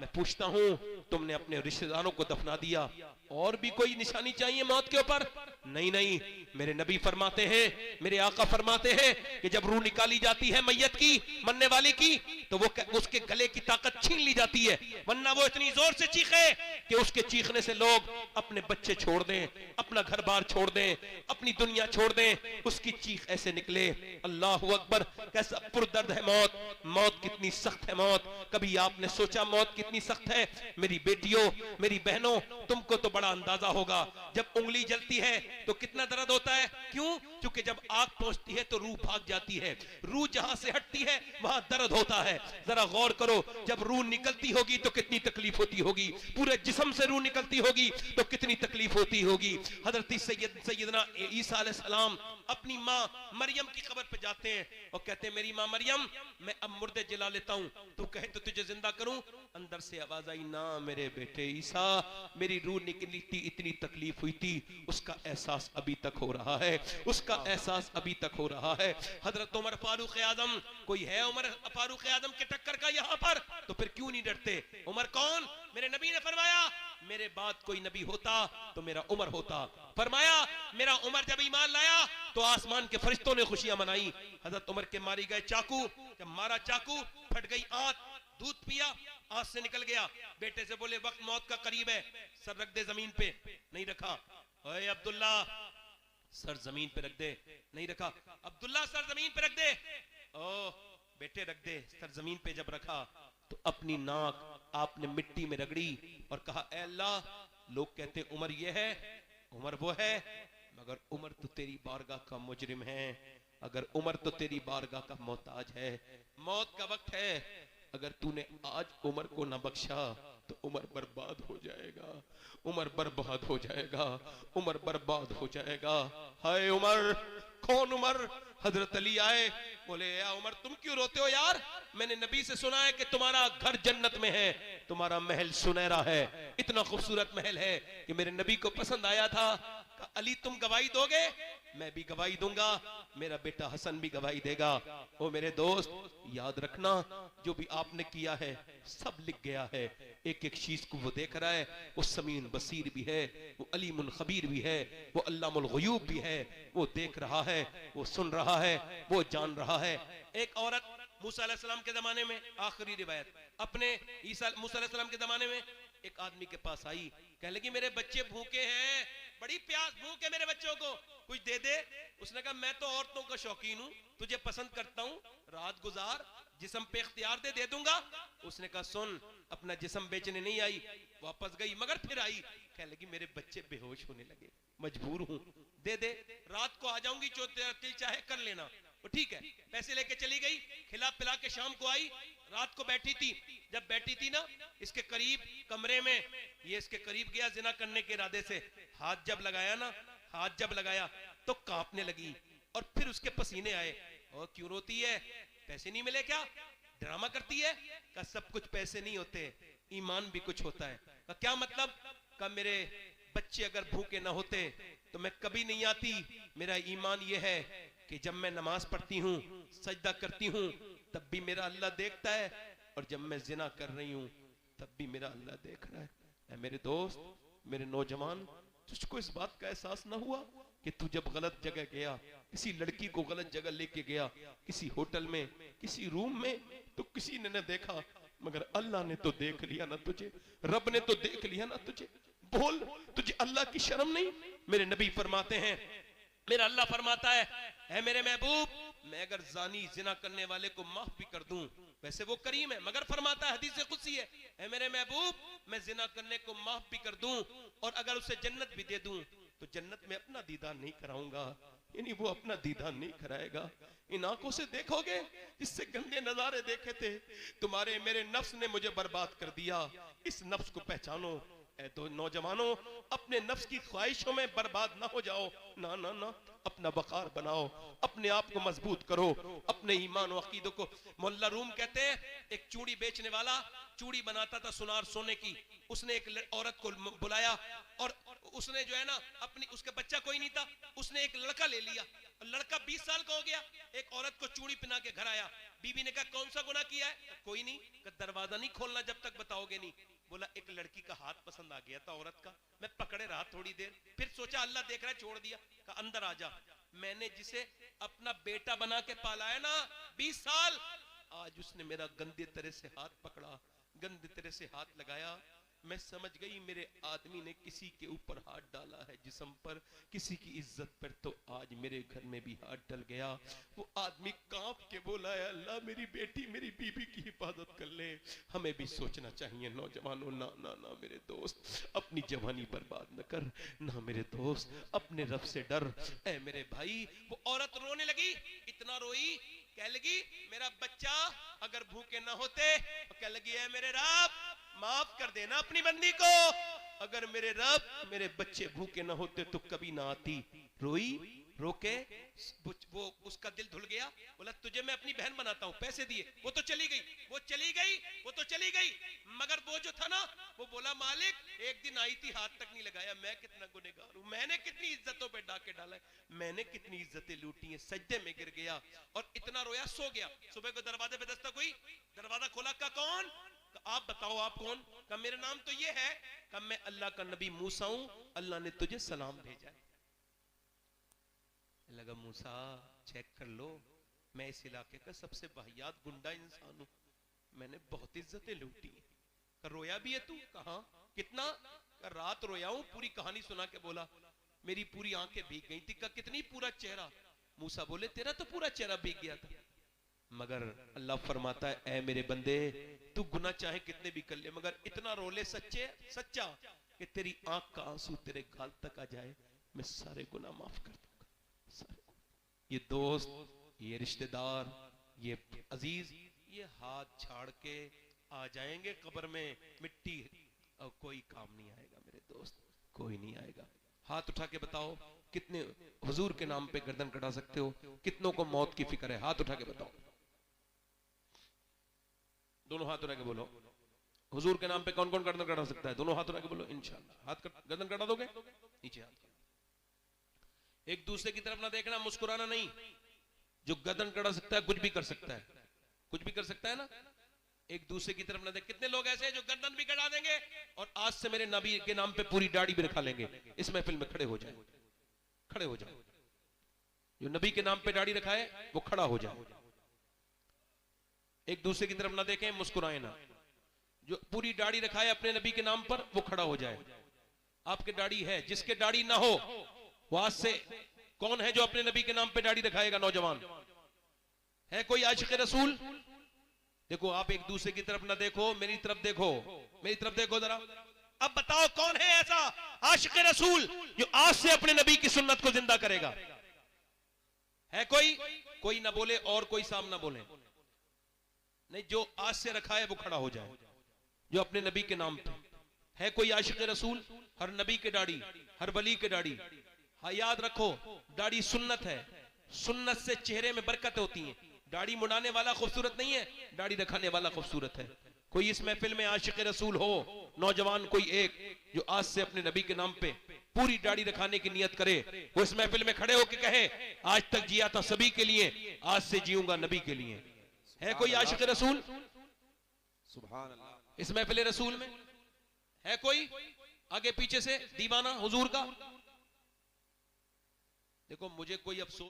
मैं पूछता हूँ, तुमने अपने रिश्तेदारों को दफना दिया, और भी कोई निशानी चाहिए मौत के ऊपर? नहीं नहीं, मेरे नबी फरमाते हैं, मेरे आका फरमाते हैं कि जब रूह निकाली जाती है मैयत की, मरने वाले की, तो वो उसके गले की ताकत छीन ली जाती है, वरना वो इतनी जोर से चीखे कि उसके चीखने से लोग अपने बच्चे छोड़ दें, अपना घर बार छोड़ दें, अपनी दुनिया छोड़ दें। उसकी चीख ऐसे निकले, अल्लाहु अकबर, कैसा पुरदर्द है मौत। मौत कितनी सख्त है मौत। कभी आपने सोचा मौत कितनी सख्त है? मेरी बेटियों, मेरी बहनों, तुमको तो बड़ा अंदाजा होगा, जब उंगली जलती है तो कितना दर्द होता है। क्यों? क्योंकि जब आग पहुंचती है तो रूह भाग जाती है, रूह जहां से हटती है वहां दर्द होता है। जरा गौर करो, जब रूह निकलती होगी तो कितनी तकलीफ होती होगी, पूरे जिस्म से रूह निकलती होगी तो कितनी तकलीफ होती होगी। हजरत सैयदना ईसा अलैहिस्सलाम अपनी माँ मरियम की कब्र पे जाते हैं और कहते हैं, मेरी माँ मरियम, मैं अब मुर्दे जला लेता हूँ, तू कहे तो तुझे जिंदा करूं। अंदर से आवाज आई, ना मेरे बेटे ईसा, मेरी रूह निकली थी, इतनी तकलीफ हुई थी, उसका एहसास अभी तक हो रहा है, उसका एहसास अभी तक हो रहा है। हजरत उमर फारूक आजम, कोई है उमर फारूक आजम के टक्कर का यहाँ पर? तो फिर क्यों नहीं डरते? उमर कौन? मेरे नबी ने फरमाया, मेरे बाद कोई नबी होता तो मेरा उमर होता। फरमाया, मेरा उमर जब ईमान लाया तो आसमान के फरिश्तों ने खुशियां मनाई। हजरत उमर के मारी गए चाकू, जब मारा चाकू, फट गई आंत, दूध पिया, आंत से निकल गया। बेटे से बोले, वक्त मौत का करीब है, सर रख दे जमीन पे। नहीं रखा। ओए अब्दुल्ला, सर जमीन पे रख दे। नहीं रखा। अब्दुल्ला, सर जमीन पे रख दे। ओ बेटे रख दे। सर जमीन पे जब रखा तो अपनी नाक आपने मिट्टी में रगड़ी और कहा, ऐ अल्लाह, लोग कहते उमर ये है, उमर वो है, मगर उमर तो तेरी बारगाह का मुजरिम है। अगर उमर तो तेरी बारगाह का मोहताज है, मौत का वक्त है, अगर तूने आज उमर को न बख्शा तो उमर बर्बाद हो जाएगा, उमर बर्बाद हो जाएगा, उमर बर्बाद हो जाएगा। हाय उमर! कौन उमर? हजरत अली आए, बोले, या उमर तुम क्यों रोते हो यार? मैंने नबी से सुना है कि तुम्हारा घर जन्नत में है, तुम्हारा महल सुनहरा है, इतना खूबसूरत महल है कि मेरे नबी को पसंद आया था। अली तुम गवाही दोगे? मैं भी गवाही दूंगा, मेरा बेटा हसन भी गवाही देगा। ओ मेरे दोस्त, याद रखना, जो भी आपने किया है सब लिख गया है। एक एक चीज को वो देख रहा है, वो समीन बसीर भी है, वो अलीमुल खबीर भी है, वो अल्लामुल गुयूब भी है, वो देख रहा है, वो सुन रहा है, वो जान रहा है। एक औरत मूसा अलैहिस्सलाम के जमाने में, आखिरी रिवायत, अपने मूसा अलैहिस्सलाम के जमाने में एक आदमी के पास आई, कह लगी, मेरे बच्चे भूखे हैं, बड़ी प्यास, भूख है मेरे बच्चों को, कुछ दे दे। उसने कहा, मैं तो औरतों का शौकीन हूँ, तुझे पसंद करता हूँ, रात गुजार, जिस्म पे इख्तियार दे दूंगा। उसने कहा, सुन, अपना जिस्म बेचने नहीं आई, वापस गई, मगर फिर आई, कह लगी, मेरे बच्चे बेहोश होने लगे, मजबूर हूँ, दे दे, रात को आ जाऊंगी, जो तेरा दिल चाहे कर लेना। वो ठीक है, पैसे लेके चली गई, खिला पिला के शाम को आई, रात को बैठी थी, जब बैठी थी ना, इसके करीब कमरे में, ये इसके करीब गया जिना करने के इरादे से, हाथ जब लगाया ना, हाथ जब लगाया तो कांपने लगी और फिर उसके पसीने आए। और क्यों रोती है? पैसे नहीं मिले क्या? ड्रामा करती है? का सब कुछ पैसे नहीं होते, ईमान भी कुछ होता है। का क्या मतलब? का मेरे बच्चे अगर भूखे ना होते तो मैं कभी नहीं आती। मेरा ईमान यह है कि जब मैं नमाज पढ़ती हूँ, सजदा करती हूँ, तब भी मेरा अल्लाह देखता है, और जब मैं जिना कर रही हूँ तब भी मेरा अल्लाह देख रहा है। ऐ मेरे दोस्त, मेरे नौजवान, तुझको इस बात का एहसास ना हुआ कि तू जब गलत जगह गया, किसी लड़की को गलत जगह लेके गया, किसी होटल में, किसी रूम में, तो किसी ने न देखा मगर अल्लाह ने तो देख लिया ना तुझे, रब ने तो देख लिया ना तुझे। बोल, तुझे अल्लाह की शर्म नहीं? मेरे नबी फरमाते हैं, मेरा अल्लाह फरमाता है, ऐ मेरे महबूब, मैं अगर जानी जिना करने वाले को माफ भी कर दूं, वैसे वो करीम है, मगर फरमाता है, हदीस कुदसी है, ऐ मेरे महबूब, मैं जिना करने को माफ भी कर दूं और अगर उसे जन्नत भी दे दूं तो जन्नत में अपना दीदार नहीं कराऊंगा, यानी वो अपना दीदार नहीं कराएगा। इन आंखों से देखोगे जिससे गंदे नजारे देखे थे, तुम्हारे मेरे नफ्स ने मुझे बर्बाद कर दिया। इस नफ्स को पहचानो। ऐ तो नौजवानों, अपने नफ्स की ख्वाहिशों में बर्बाद ना हो जाओ, ना ना ना, अपना वकार बनाओ, अपने आप को मजबूत करो, अपने ईमान और अकीदों को। मोल्ला रूम कहते हैं, एक चूड़ी बेचने वाला चूड़ी बनाता था सुनार सोने की, उसने एक औरत को बुलाया और उसने जो है ना अपनी, उसका बच्चा कोई नहीं था, उसने एक लड़का ले लिया, लड़का 20 साल का हो गया, एक औरत को चूड़ी पहना के घर आया। बीबी ने कहा कौन सा गुनाह किया है? कोई नहीं। दरवाजा नहीं खोलना जब तक बताओगे नहीं। बोला एक लड़की का हाथ पसंद आ गया था औरत का, मैं पकड़े रहा थोड़ी देर, फिर सोचा अल्लाह देख रहा है, छोड़ दिया। कहा अंदर आ जा, मैंने जिसे अपना बेटा बना के पाला है ना 20 साल, आज उसने मेरा गंदे तरह से हाथ पकड़ा, गंदे तरह से हाथ लगाया। मैं समझ गई मेरे आदमी ने किसी के ऊपर हाथ डाला है जिस्म पर, किसी की इज्जत पर, तो आज मेरे घर में भी हाथ डल गया। वो आदमी कांप के बोला है अल्लाह मेरी बेटी मेरी बीबी की हिफाजत कर ले। हमें भी सोचना चाहिए नौजवानों, ना ना ना मेरे दोस्त, अपनी जवानी बर्बाद न कर, ना मेरे दोस्त, अपने रब से डर। ऐ मेरे भाई, वो औरत रोने लगी, इतना रोई, कह लगी मेरा बच्चा अगर भूखे ना होते, कह लगी है मेरे रब माफ कर देना अपनी बंदी को, अगर मेरे रब मेरे बच्चे भूखे ना होते तो कभी ना आती। रोई, रोके, वो उसका दिल धुल गया। बोला तुझे मैं अपनी बहन बनाता हूँ, पैसे दिए, वो तो चली गई, वो चली गई, वो तो चली गई, मगर वो जो था ना, वो बोला मालिक एक दिन आई थी, हाथ तक नहीं लगाया, मैं कितना गुनहगार हूँ, मैंने कितनी इज्जतों पे डाके डाला है, मैंने कितनी इज्जतें लूटी हैं। सजदे में गिर गया और इतना रोया, सो गया। सुबह को दरवाजे पे दस्तक हुई, दरवाजा खोला, का कौन? आप बताओ आप कौन? का मेरा नाम तो ये है। का मैं अल्लाह का नबी मूसा हूं, अल्लाह ने तुझे सलाम भेजा है। लगा मूसा चेक कर लो, मैं इस इलाके का सबसे वाहियात गुंडा इंसान हूं, मैंने बहुत इज्जतें लूटी। रोया भी है तू? कहा कितना? रात रोया हूं, पूरी कहानी सुना के बोला, मेरी पूरी आंखें भीग गई थी। का कितनी? पूरा चेहरा। मूसा बोले तेरा तो पूरा चेहरा भीग गया था। मगर अल्लाह फरमाता है ऐ मेरे बंदे, तू गुनाह चाहे कितने भी कर ले, मगर इतना रोले सच्चा कि तेरी आंख का आंसू तेरे गाल तक आ जाए, मैं सारे गुनाह माफ कर दूंगा। ये दोस्त, ये रिश्तेदार, ये अजीज, ये हाथ छाड़ के आ जाएंगे कब्र में, मिट्टी और कोई काम नहीं आएगा मेरे दोस्त, कोई नहीं आएगा। हाथ उठा के बताओ कितने हुजूर के नाम पे गर्दन कटा सकते हो? कितनों को मौत की फिक्र है? हाथ उठा के बताओ, दोनों हाथ उठा के बोलो, हुजूर के नाम पे कौन कौन गर्दन कटा सकता है? दोनों हाथ उठा के बोलो इंशाअल्लाह। हाथ गर्दन कटा दोगे? नीचे हाथ। एक दूसरे की तरफ ना देखना, मुस्कुराना नहीं। जो गर्दन कटा सकता है कुछ भी कर सकता है, कुछ भी कर सकता है ना। एक दूसरे की तरफ ना देख। कितने लोग ऐसे हैं जो गर्दन भी कटा देंगे और आज से मेरे नबी के नाम पे पूरी दाढ़ी भी रखा लेंगे। इस महफिल में खड़े हो जाए, खड़े हो जाए। जो नबी के नाम पे दाढ़ी रखा है वो खड़ा हो जाए। एक दूसरे की तरफ ना देखें, मुस्कुराए ना। जो पूरी दाढ़ी रखा है अपने नबी के नाम पर वो खड़ा हो जाए। आपके दाढ़ी है, जिसके दाढ़ी ना हो वो आज से, कौन है जो अपने नबी के नाम पे दाढ़ी रखाएगा? नौजवान है कोई आशिक रसूल? देखो आप एक दूसरे की तरफ ना देखो, मेरी तरफ देखो, मेरी तरफ देखो जरा। अब बताओ कौन है ऐसा आशिक रसूल जो आज से अपने नबी की सुन्नत को जिंदा करेगा? है कोई? कोई ना बोले और कोई सामना बोले नहीं। जो आज से रखा है वो खड़ा हो जाए, जो अपने नबी के नाम पे है। कोई आशिक रसूल? हर नबी के दाढ़ी, हर वली के दाढ़ी। हाँ याद रखो, दाढ़ी सुन्नत है, सुन्नत से चेहरे में बरकत होती है। दाढ़ी मुड़ाने वाला खूबसूरत नहीं है, दाढ़ी रखाने वाला खूबसूरत है। कोई इस महफिल में आशिक रसूल हो, नौजवान कोई एक, जो आज से अपने नबी के नाम पे पूरी दाढ़ी रखाने की नियत करे, वो इस महफिल में खड़े होकर कहे आज तक जिया था सभी के लिए, आज से जीऊंगा नबी के लिए। है कोई आशिक रसूल? सुभान अल्लाह। इस महफिल रसूल में है कोई आगे पीछे से दीवाना हुजूर का? देखो मुझे कोई अफसोस